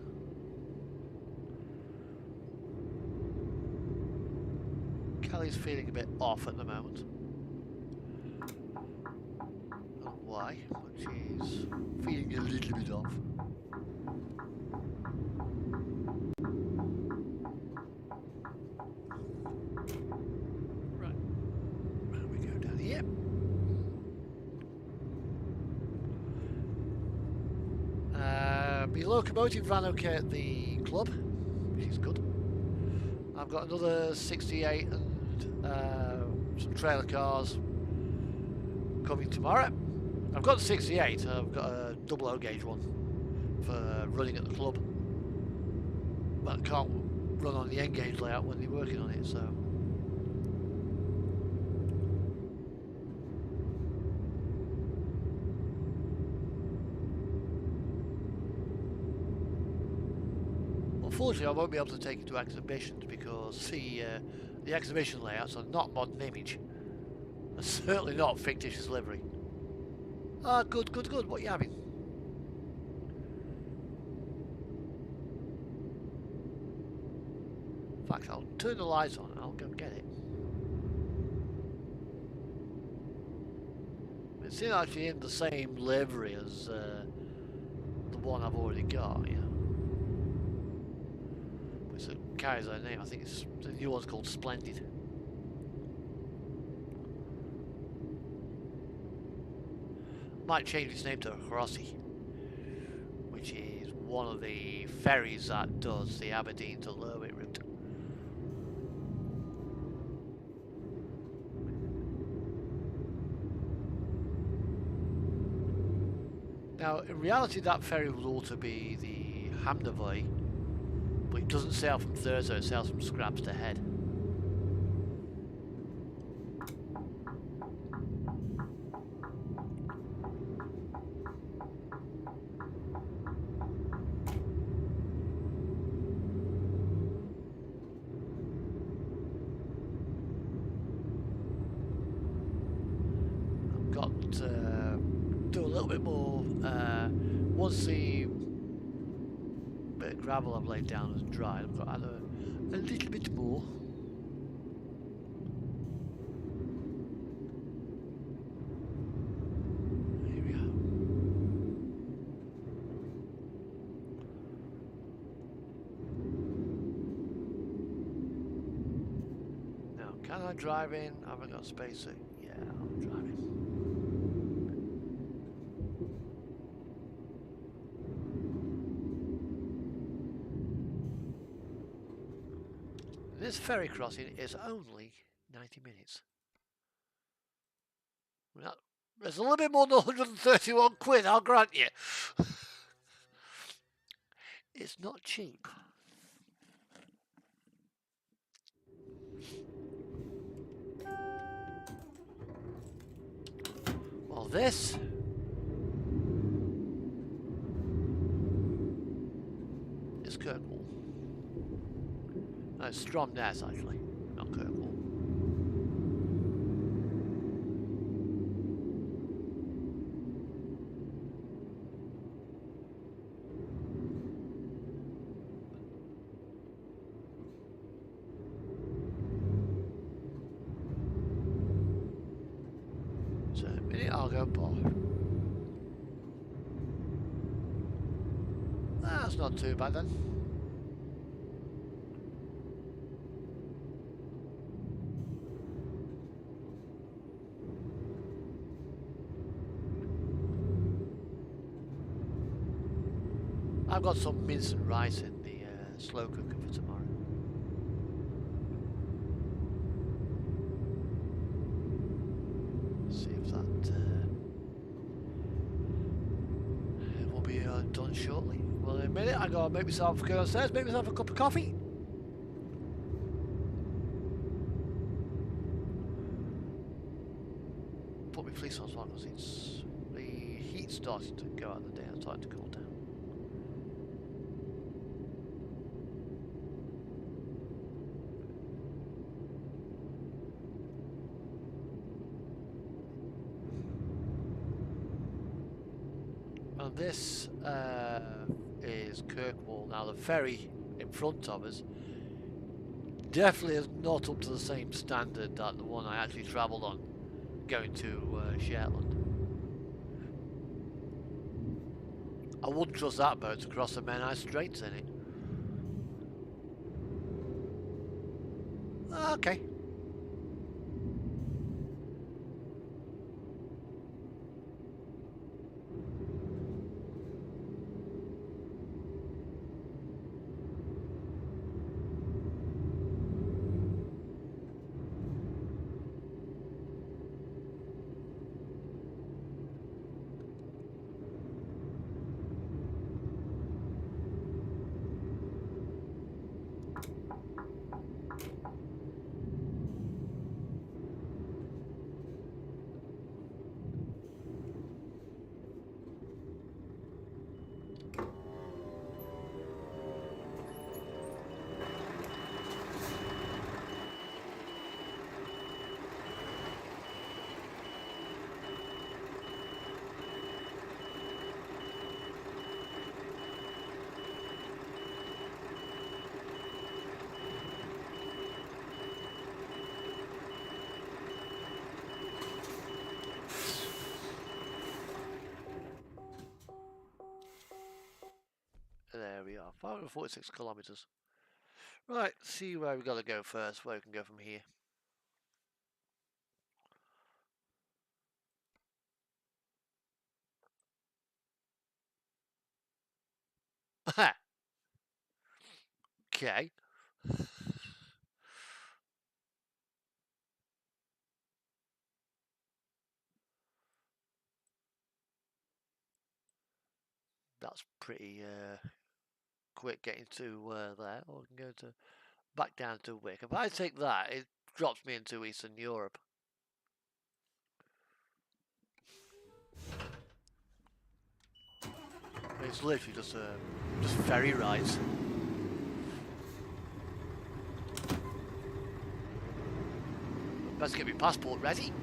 A: Kelly's feeling a bit off at the moment. I don't know why, but she's feeling a little bit off. Right, there we go down here. My locomotive ran okay at the club, which is good. I've got another 68 and some trailer cars coming tomorrow. I've got the 68, I've got a double O gauge one for running at the club, but I can't run on the N gauge layout when they're working on it, so. Unfortunately, I won't be able to take it to exhibitions because the exhibition layouts are not modern image. They're certainly not fictitious livery. Ah, good, good, good. What are you having? In fact, I'll turn the lights on and I'll go get it. It's actually in the same livery as the one I've already got, yeah. It carries their name. I think it's the new one's called Splendid. Might change its name to Rossi, which is one of the ferries that does the Aberdeen to Lerwick route. Now, in reality, that ferry would also be the Hamnavoy, but it doesn't sail from Thurso, it sails from Scrabs to Head. I've got to do a little bit more once the bit of gravel I've laid down has dried. I've got to add a little bit more. Here we go. Can I drive in? Have I got a spacesuit? Yeah, I'll drive in. This ferry crossing is only 90 minutes. Well, there's a little bit more than 131 quid, I'll grant you. It's not cheap. Well, this is Kirkwall. No, it's Stromness, actually, not Kirkwall. So, in a minute, I'll go bar. That's not too bad then. I've got some mince and rice in the slow cooker for tomorrow. See if that will be done shortly. Well, in a minute, I gotta go downstairs, make myself a cup of coffee. Put my fleece on as well because it's the heat starting to go out of the day. It's starting to cool down. And this is Kirkwall. Now the ferry in front of us definitely is not up to the same standard that the one I actually travelled on going to Shetland. I wouldn't trust that boat to cross the Menai Straits in it. Okay. There we are, 546 kilometres. Right, see where we got to go first, where we can go from here. Okay. That's pretty quick getting to there. Or we can go to back down to Wick. If I take that, it drops me into Eastern Europe. It's literally just ferry rides. Best get my passport ready.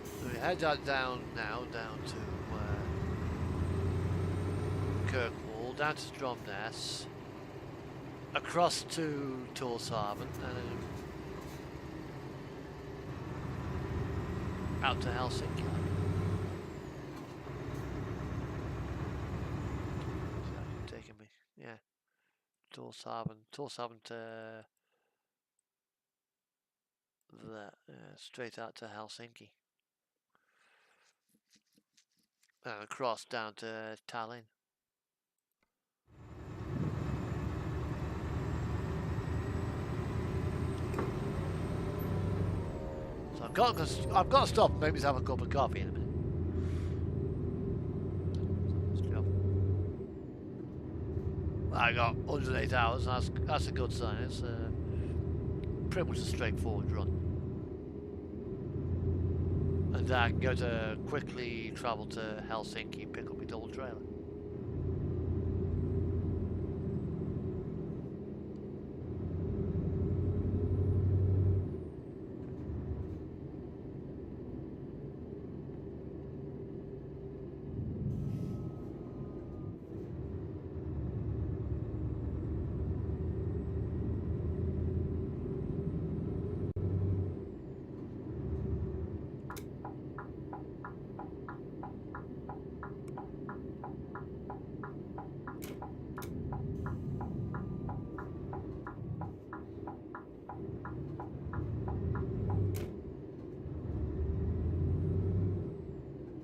A: So we head down now, down to Kirkwall, down to Stromness, across to Tórshavn, and then out to Helsinki. It's taking me, yeah, Torshavn to there, straight out to Helsinki, and across down to Tallinn. So I've got to stop and make myself a cup of coffee in a minute. I got 108 hours. That's a good sign. It's pretty much a straightforward run, and I can go to quickly travel to Helsinki and pick up my double trailer.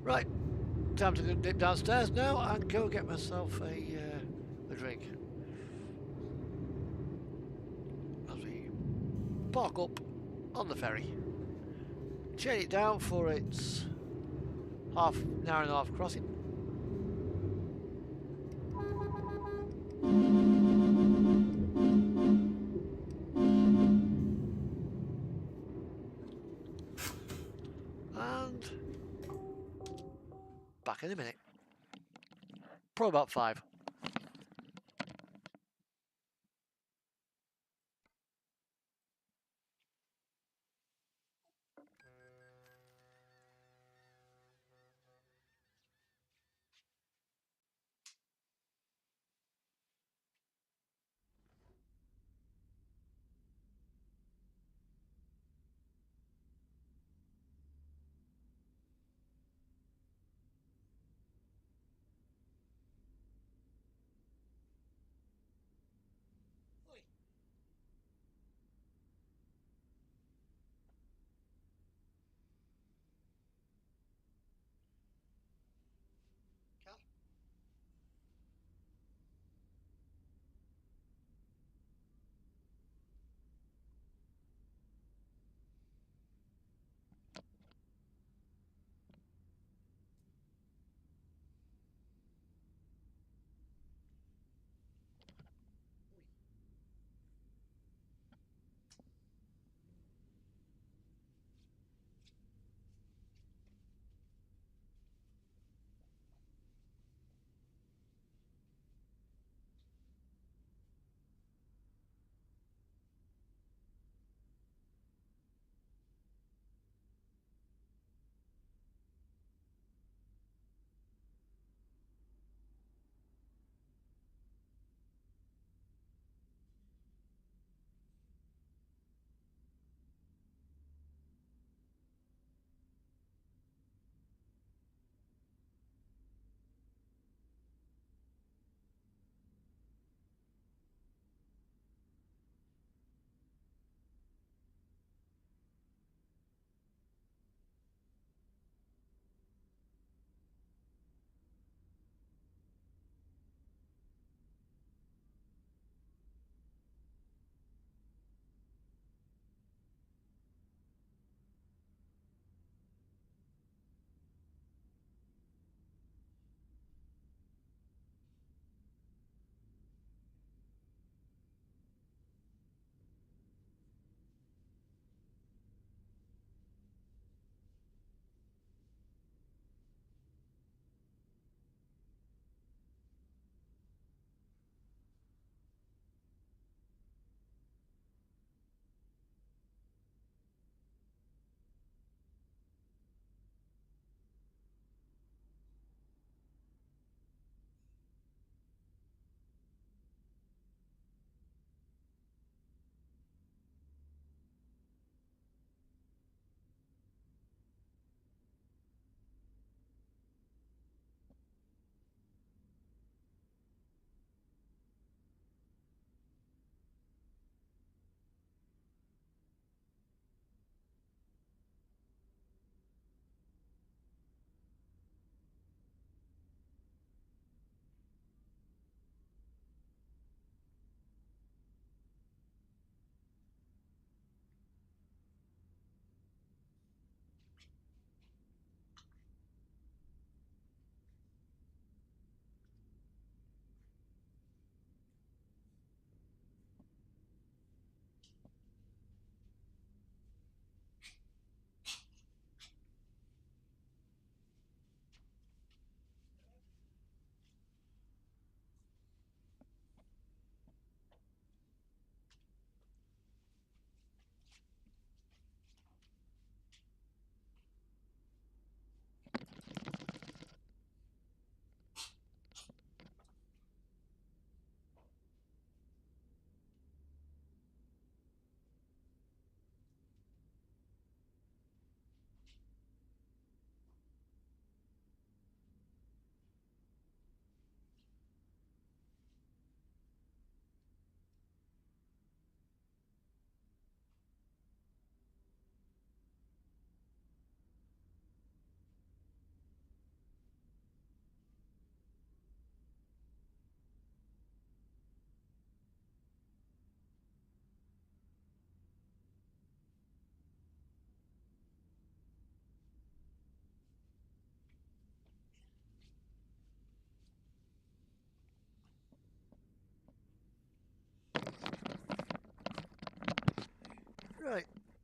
A: Right, time to go dip downstairs now and go get myself a drink. As we park up on the ferry, chain it down for its half an hour and a half crossing. And back in a minute. Probably about 5.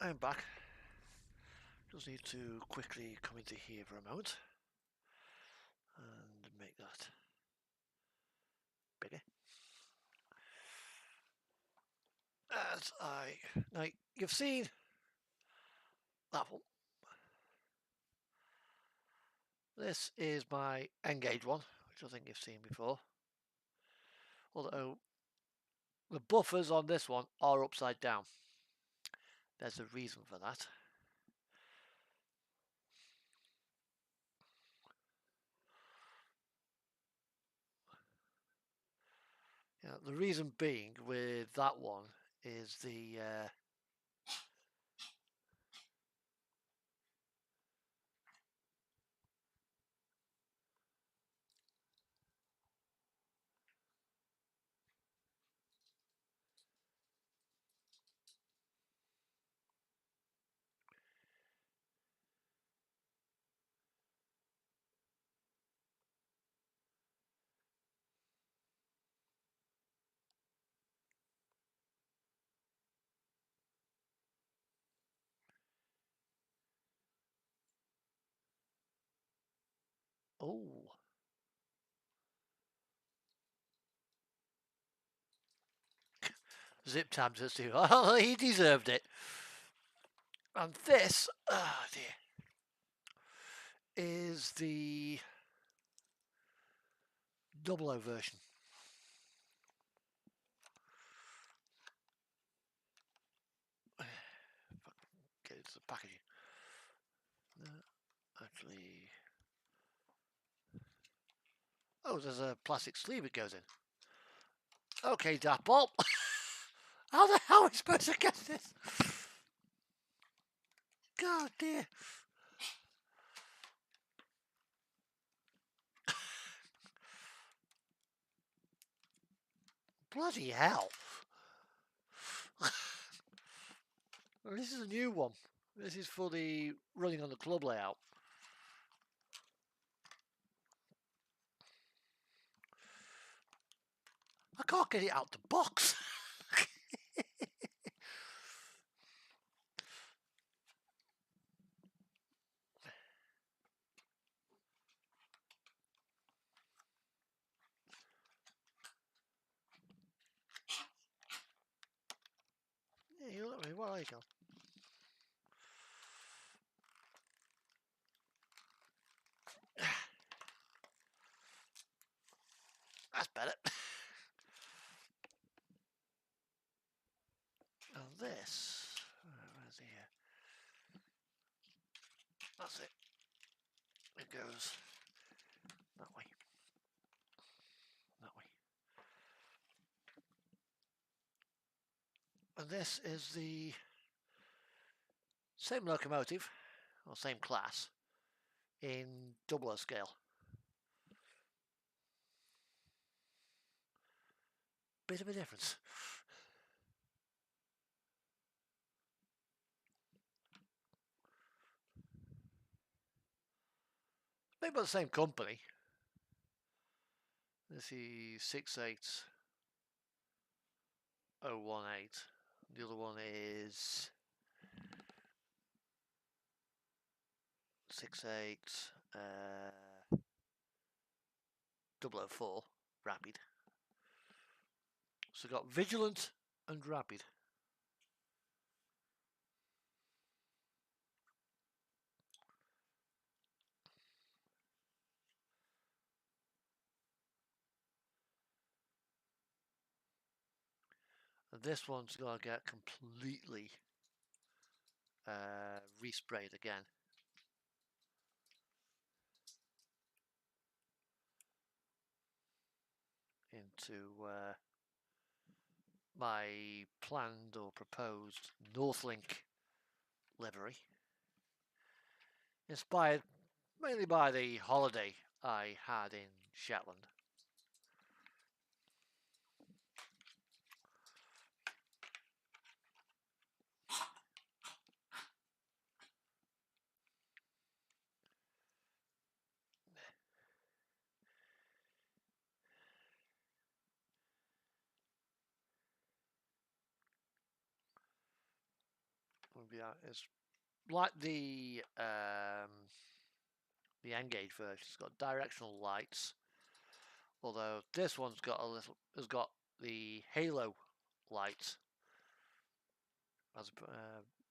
A: I'm back. Just need to quickly come into here for a moment and make that bigger. Now you've seen that one. This is my N-Gage one, which I think you've seen before. Although the buffers on this one are upside down. There's a reason for that. Yeah, the reason being with that one is the oh, zip tabs us too. Oh, he deserved it. And this, oh dear, is the 00 version. Get into the packaging. Actually, oh, there's a plastic sleeve it goes in. Okay, Dapple. How the hell are we supposed to get this? God dear. Bloody hell. This is a new one. This is for the running on the club layout. I can't get it out the box. Yeah, you look at me. Well, there you go. That's better. And this, where's he here? That's it. It goes that way. That way. And this is the same locomotive, or same class, in 00 scale. Bit of a difference. Made by the same company. This is 68018. The other one is 68004 Rapid. So got Vigilant and Rapid. And this one's got to get completely resprayed again. Into my planned or proposed Northlink livery. Inspired mainly by the holiday I had in Shetland. It's like the N-Gage version. It's got directional lights, although this one's got has got the halo light as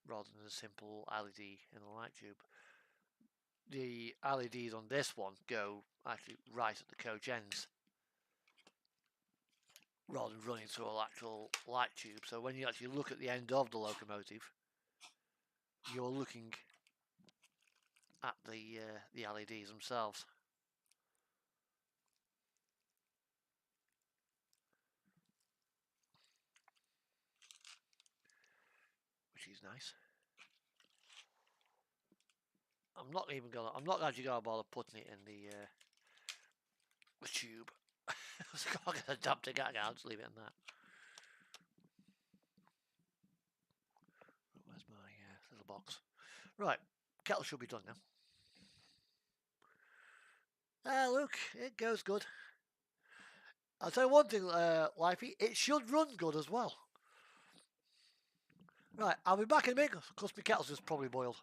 A: rather than a simple LED in the light tube. The LEDs on this one go actually right at the coach ends, rather than running through an actual light tube. So when you actually look at the end of the locomotive, you're looking at the LEDs themselves. Which is nice. I'm not actually gonna bother putting it in the tube. I'm gonna dump it out. I'll just leave it in that. Where's my little box? Right, kettle should be done now. Look, it goes good. I'll tell you one thing, Lifey, it should run good as well. Right, I'll be back in a minute because my kettle's just probably boiled.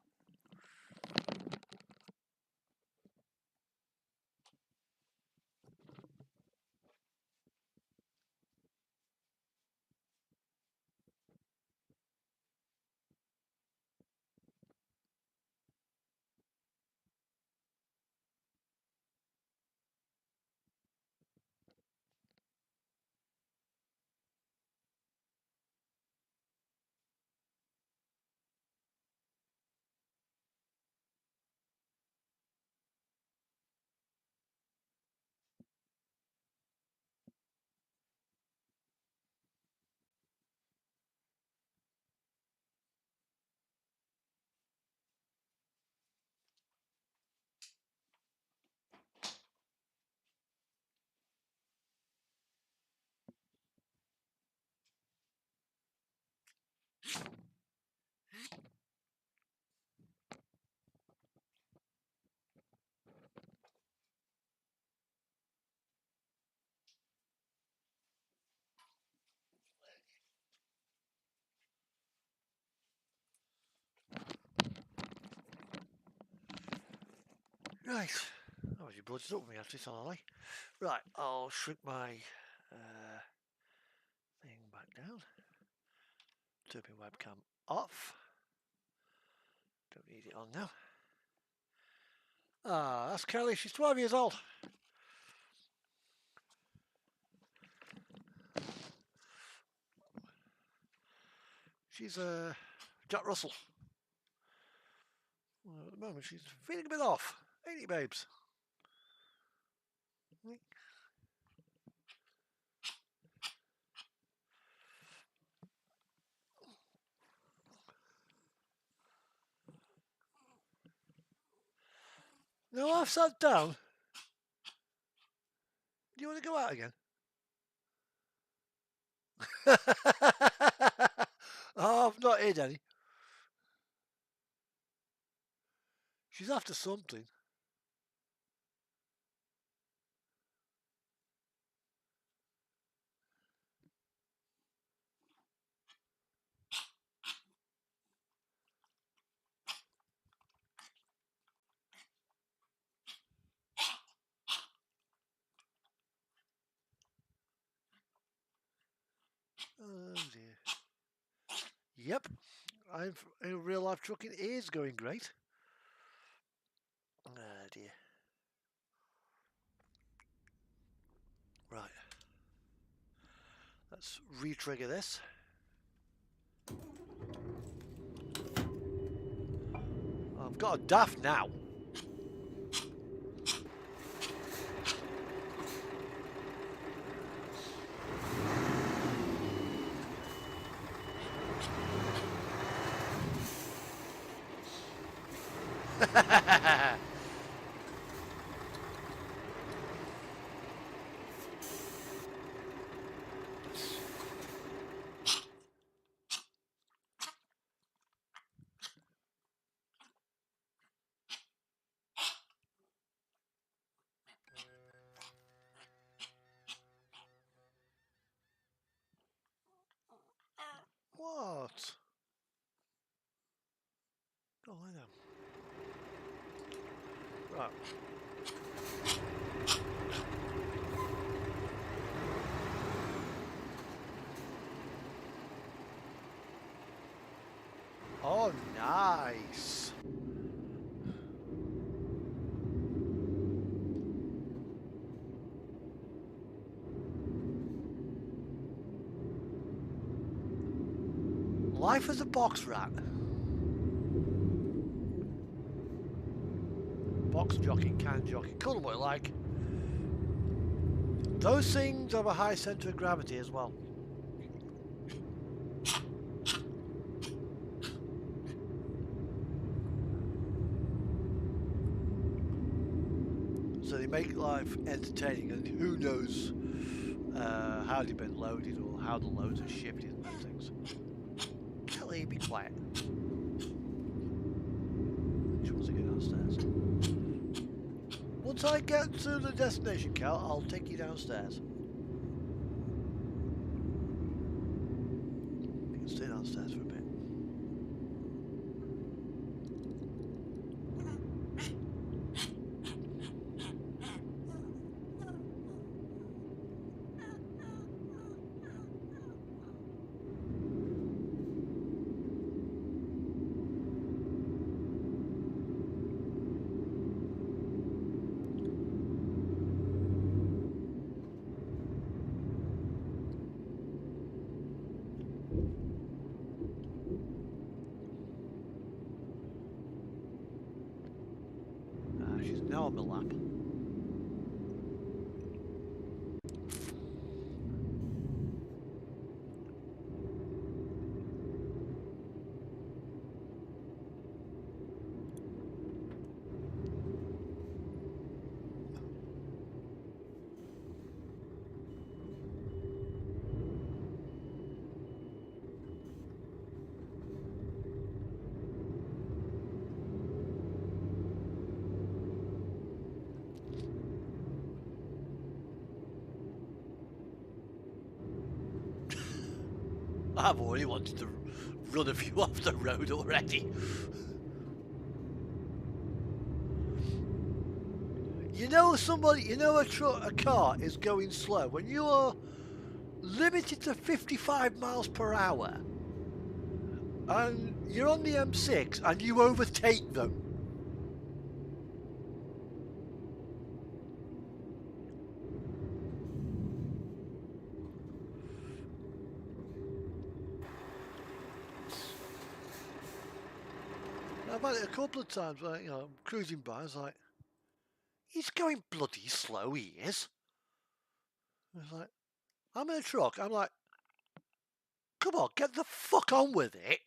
A: Right, oh, you brought it up with me actually, sorry. Right, I'll shrink my thing back down. Turn my webcam off. Don't need it on now. Ah, that's Kelly. She's 12 years old. She's Jack Russell. Well, at the moment, she's feeling a bit off. Ain't it, babes? No, I've sat down. Do you want to go out again? Oh, I've not hid any. She's after something. Oh dear. Yep, in real life trucking is going great. Oh dear. Right. Let's re-trigger this. I've got a DAF now. What? Oh, I know. Right. Oh, nice. Life as a box rat. Box jockey, can jockey, call them what you like. Those things have a high centre of gravity as well. So they make life entertaining, and who knows how they've been loaded or how the loads are shifted and things. Kelly, be quiet. She wants to go downstairs. Once I get to the destination, Cal, I'll take you downstairs. You can stay downstairs for a bit. She's now on my lap. I've already wanted to run a few off the road already. You know a car is going slow when you are limited to 55 miles per hour and you're on the M6 and you overtake them. I've had it a couple of times, like, you know, I'm cruising by, it's like, he's going bloody slow, he is. It's like, I'm in a truck, I'm like, come on, get the fuck on with it.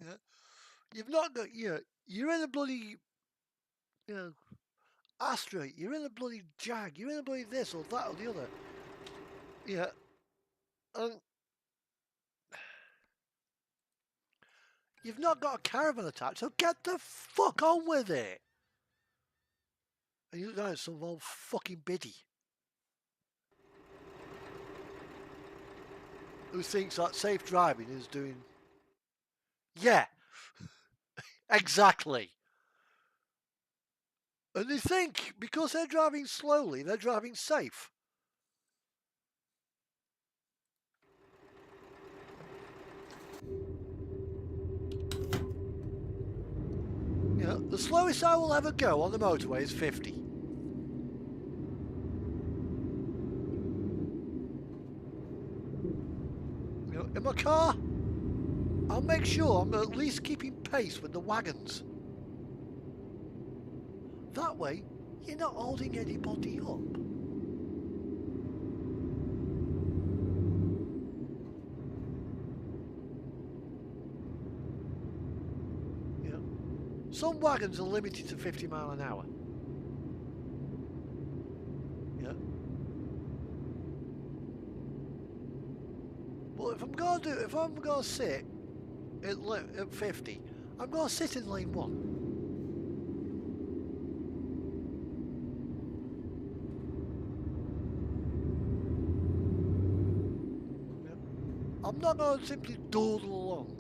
A: Yeah. You've not got, you're in a bloody, Astra, you're in a bloody Jag, you're in a bloody this or that or the other. Yeah. And you've not got a caravan attached, so get the fuck on with it. And you look down at some old fucking biddy who thinks that safe driving is doing. Yeah, exactly. And they think because they're driving slowly, they're driving safe. You know, the slowest I will ever go on the motorway is 50. You know, in my car, I'll make sure I'm at least keeping pace with the wagons. That way, you're not holding anybody up. You know, some wagons are limited to 50 miles an hour. Yeah. Well, if I'm gonna sit at 50, I'm gonna sit in lane 1. I'm not going to simply dawdle along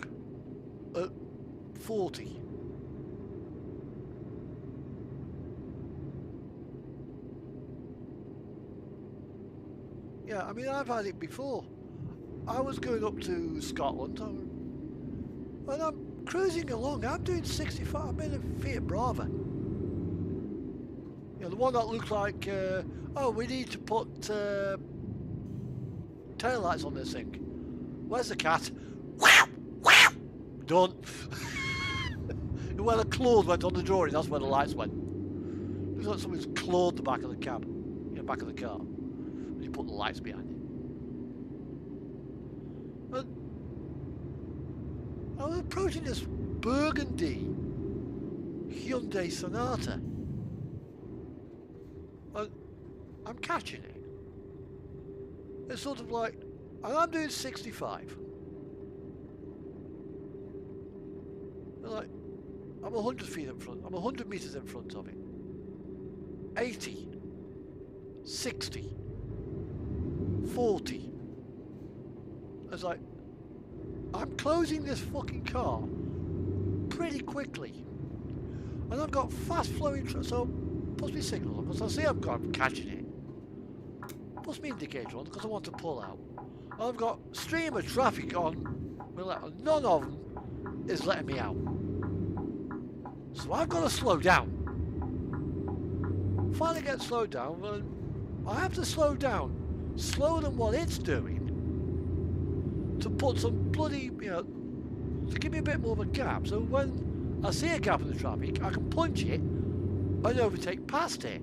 A: at 40. Yeah, I mean, I've had it before. I was going up to Scotland, and I'm cruising along. I'm doing 65. I'm in a Fiat Brava. You know, the one that looks like, oh, we need to put taillights on this thing. Where's the cat? Wow! Wow! Done. Where the claws went on the drawing, that's where the lights went. Looks like somebody's clawed the back of the cab, you know, back of the car. And you put the lights behind it. And I was approaching this burgundy Hyundai Sonata. And I'm catching it. It's sort of like, and I'm doing 65. And like, I'm 100 feet in front, I'm 100 meters in front of it. 80, 60, 40. It's like, I'm closing this fucking car pretty quickly. And I've got fast flowing, so puts me signal on, because I see I'm catching it. Puts me indicator on, because I want to pull out. And I've got stream of traffic on, none of them is letting me out. So I've got to slow down. Finally get slowed down, and I have to slow down, slower than what it's doing, to put some bloody, you know, to give me a bit more of a gap, so when I see a gap in the traffic, I can punch it and overtake past it.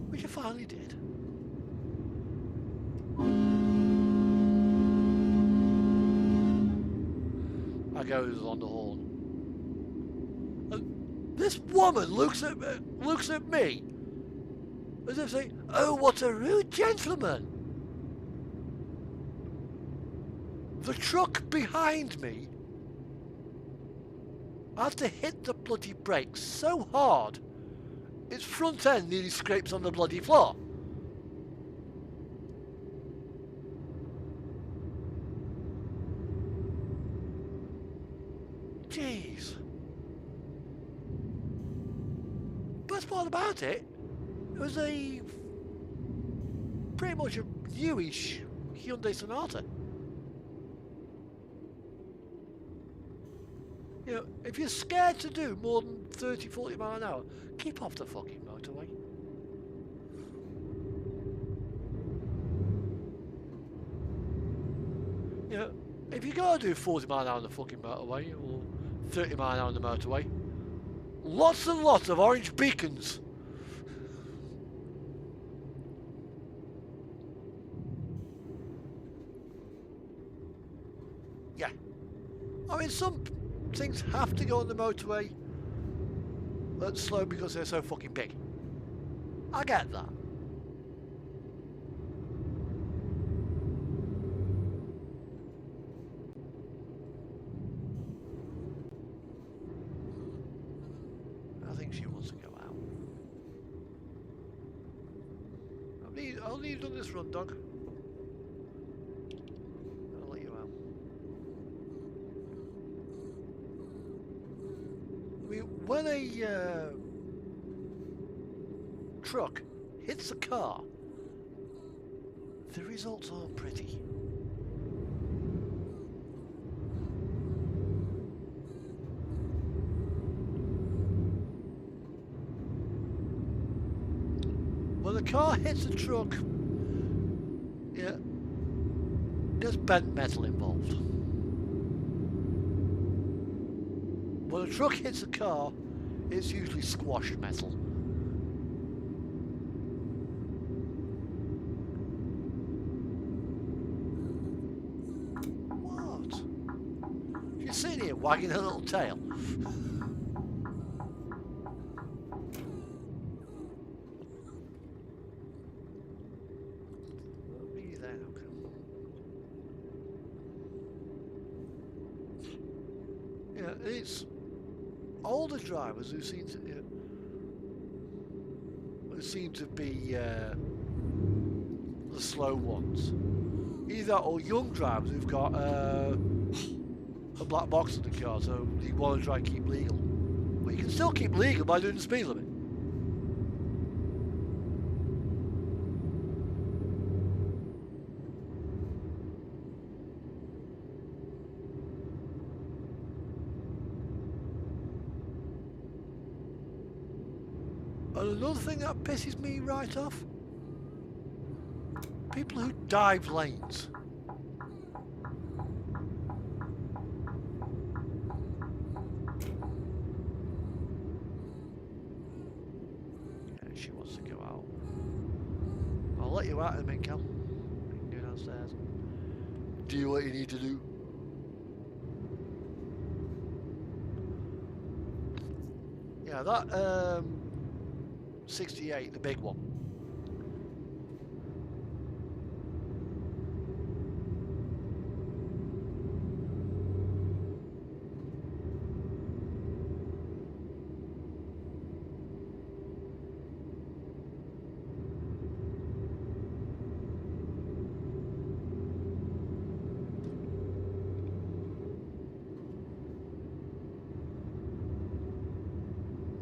A: Which I finally did. I goes on the horn. And this woman looks at me as if saying, "Oh, what a rude gentleman." The truck behind me had to hit the bloody brakes so hard its front end nearly scrapes on the bloody floor. Jeez. Best part about it, it was a pretty much a newish Hyundai Sonata. You know, if you're scared to do more than 30, 40 miles an hour, keep off the fucking motorway. You know, if you gotta do 40 miles an hour on the fucking motorway, or 30 miles an hour on the motorway, lots and lots of orange beacons. Yeah. I mean, some things have to go on the motorway that's slow because they're so fucking big. I get that. I think she wants to go out. I'll leave you on this run, dog. I'll let you out. I mean, when a truck hits a car, the results are pretty. When a car hits a truck, yeah, there's bent metal involved. When a truck hits a car, it's usually squashed metal. What? You're sitting here wagging a little tail. Yeah, it's older drivers who seem to be the slow ones. Either or young drivers who've got a black box in the car, so you want to try and keep legal. But you can still keep legal by doing the speed limit. And another thing that pisses me right off, people who dive lanes. Yeah, she wants to go out. I'll let you out in a minute, Cal. You can go downstairs. Do what you need to do. Yeah, that 68, the big one.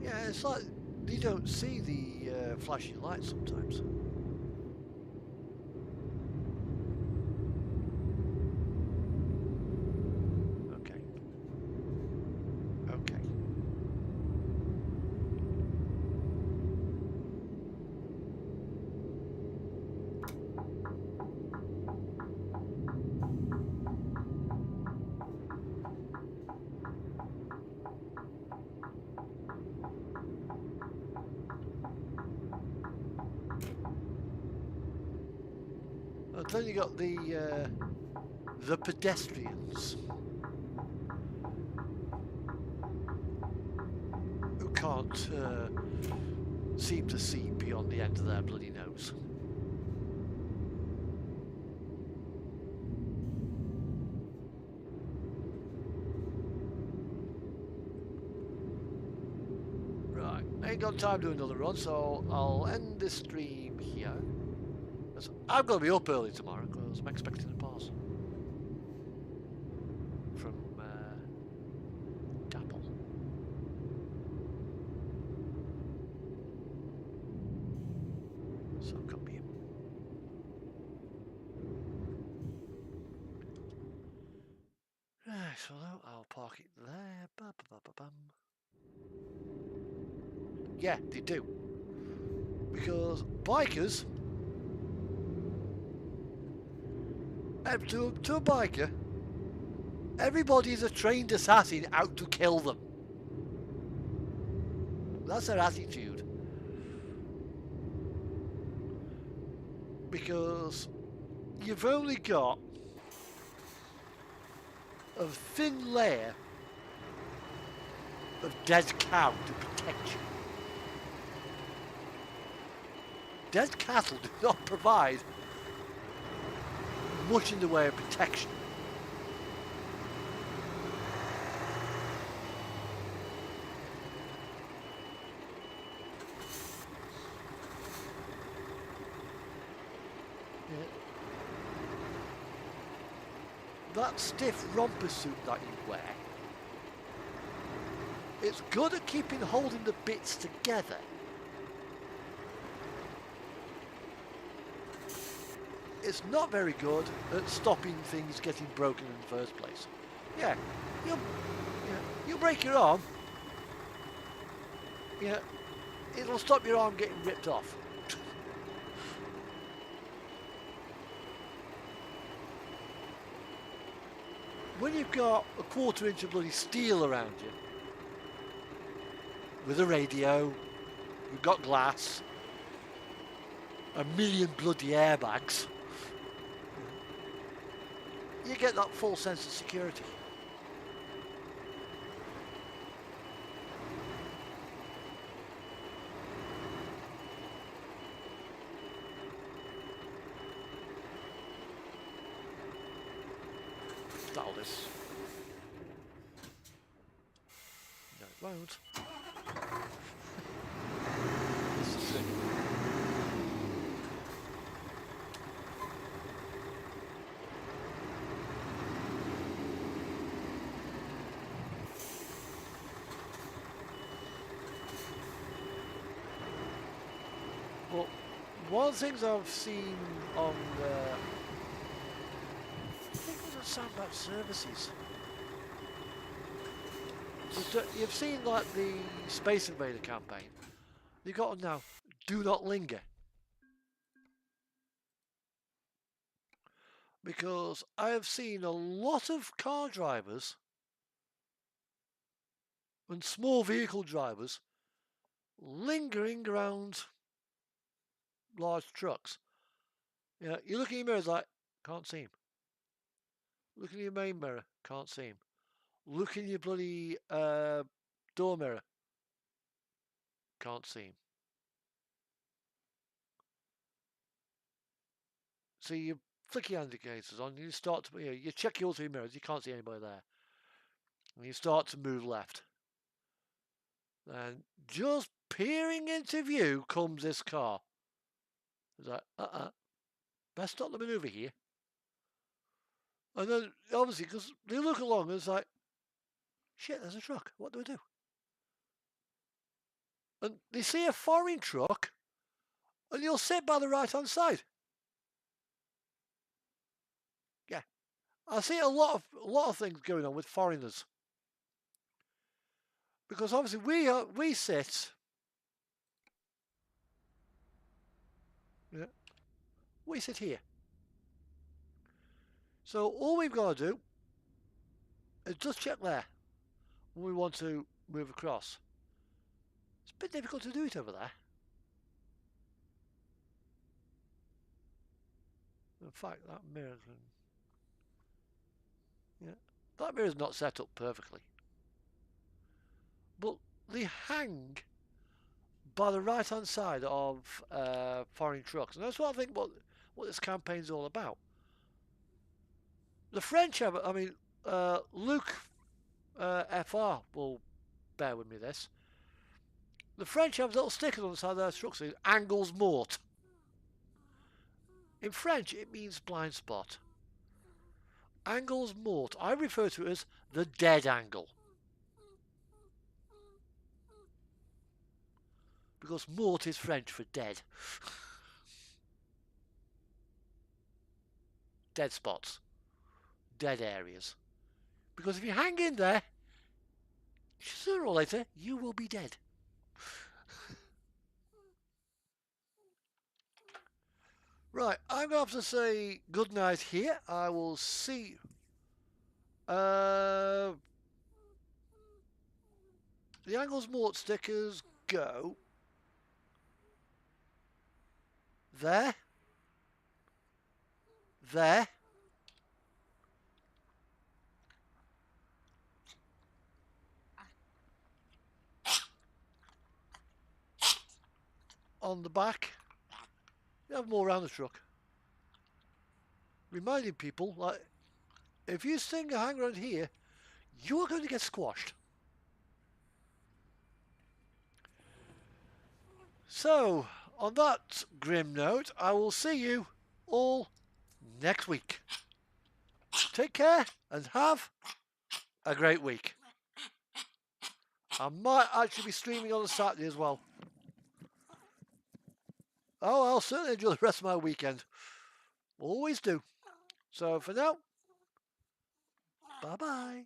A: Yeah, it's like you don't see the flashing lights sometimes. Okay. Okay. And then you got the pedestrians who can't seem to see beyond the end of their bloody nose. Right, I ain't got time to do another run, so I'll end this stream here. I'm going to be up early tomorrow because I'm expecting a parcel from Dapple. So come here. Right, so I'll park it there. Ba-ba-ba-ba-bum. Yeah, they do. Because bikers, to a biker, everybody is a trained assassin out to kill them. That's their attitude. Because you've only got a thin layer of dead cow to protect you. Dead cattle do not provide much in the way of protection. Yeah. That stiff romper suit that you wear, it's good at holding the bits together. It's not very good at stopping things getting broken in the first place. Yeah, you'll break your arm. Yeah, it'll stop your arm getting ripped off. When you've got a quarter-inch of bloody steel around you, with a radio, you've got glass, a million bloody airbags, you get that full sense of security. That'll do. No, it won't. This is it. one of the things I've seen on I think it was on Sandbox Services. You've seen like the Space Invader campaign. You got them now. Do not linger. Because I have seen a lot of car drivers and small vehicle drivers lingering around large trucks. You know, you look in your mirrors like, can't see him. Look in your main mirror, can't see him. Look in your bloody door mirror, can't see him. So you flick your indicators on, you start to, you check your 3 mirrors, you can't see anybody there. And you start to move left. And just peering into view comes this car. It's like, best stop the manoeuvre here. And then, obviously, because they look along and it's like, shit, there's a truck. What do I do? And they see a foreign truck, and you'll sit by the right-hand side. Yeah. I see a lot of things going on with foreigners. Because obviously we sit, we sit here. So all we've got to do is just check there when we want to move across. It's a bit difficult to do it over there. In fact, that mirror, that mirror's not set up perfectly. But they hang by the right-hand side of foreign trucks, and that's what I think what this campaign's all about. The French have, I mean, Luke FR will bear with me this. The French have little stickers on the side of their trucks saying "Angles Mort." In French, it means blind spot. Angles Mort. I refer to it as the dead angle. Because mort is French for dead. Dead spots. Dead areas. Because if you hang in there, sooner or later, you will be dead. Right, I'm going to have to say good night here. I will see you. The Angles Mort stickers go there, there, on the back. You have more around the truck. Reminding people, like, if you sing a hang around here, you are going to get squashed. So, on that grim note, I will see you all next week. Take care and have a great week. I might actually be streaming on a Saturday as well. Oh, I'll certainly enjoy the rest of my weekend. Always do. So for now, bye-bye.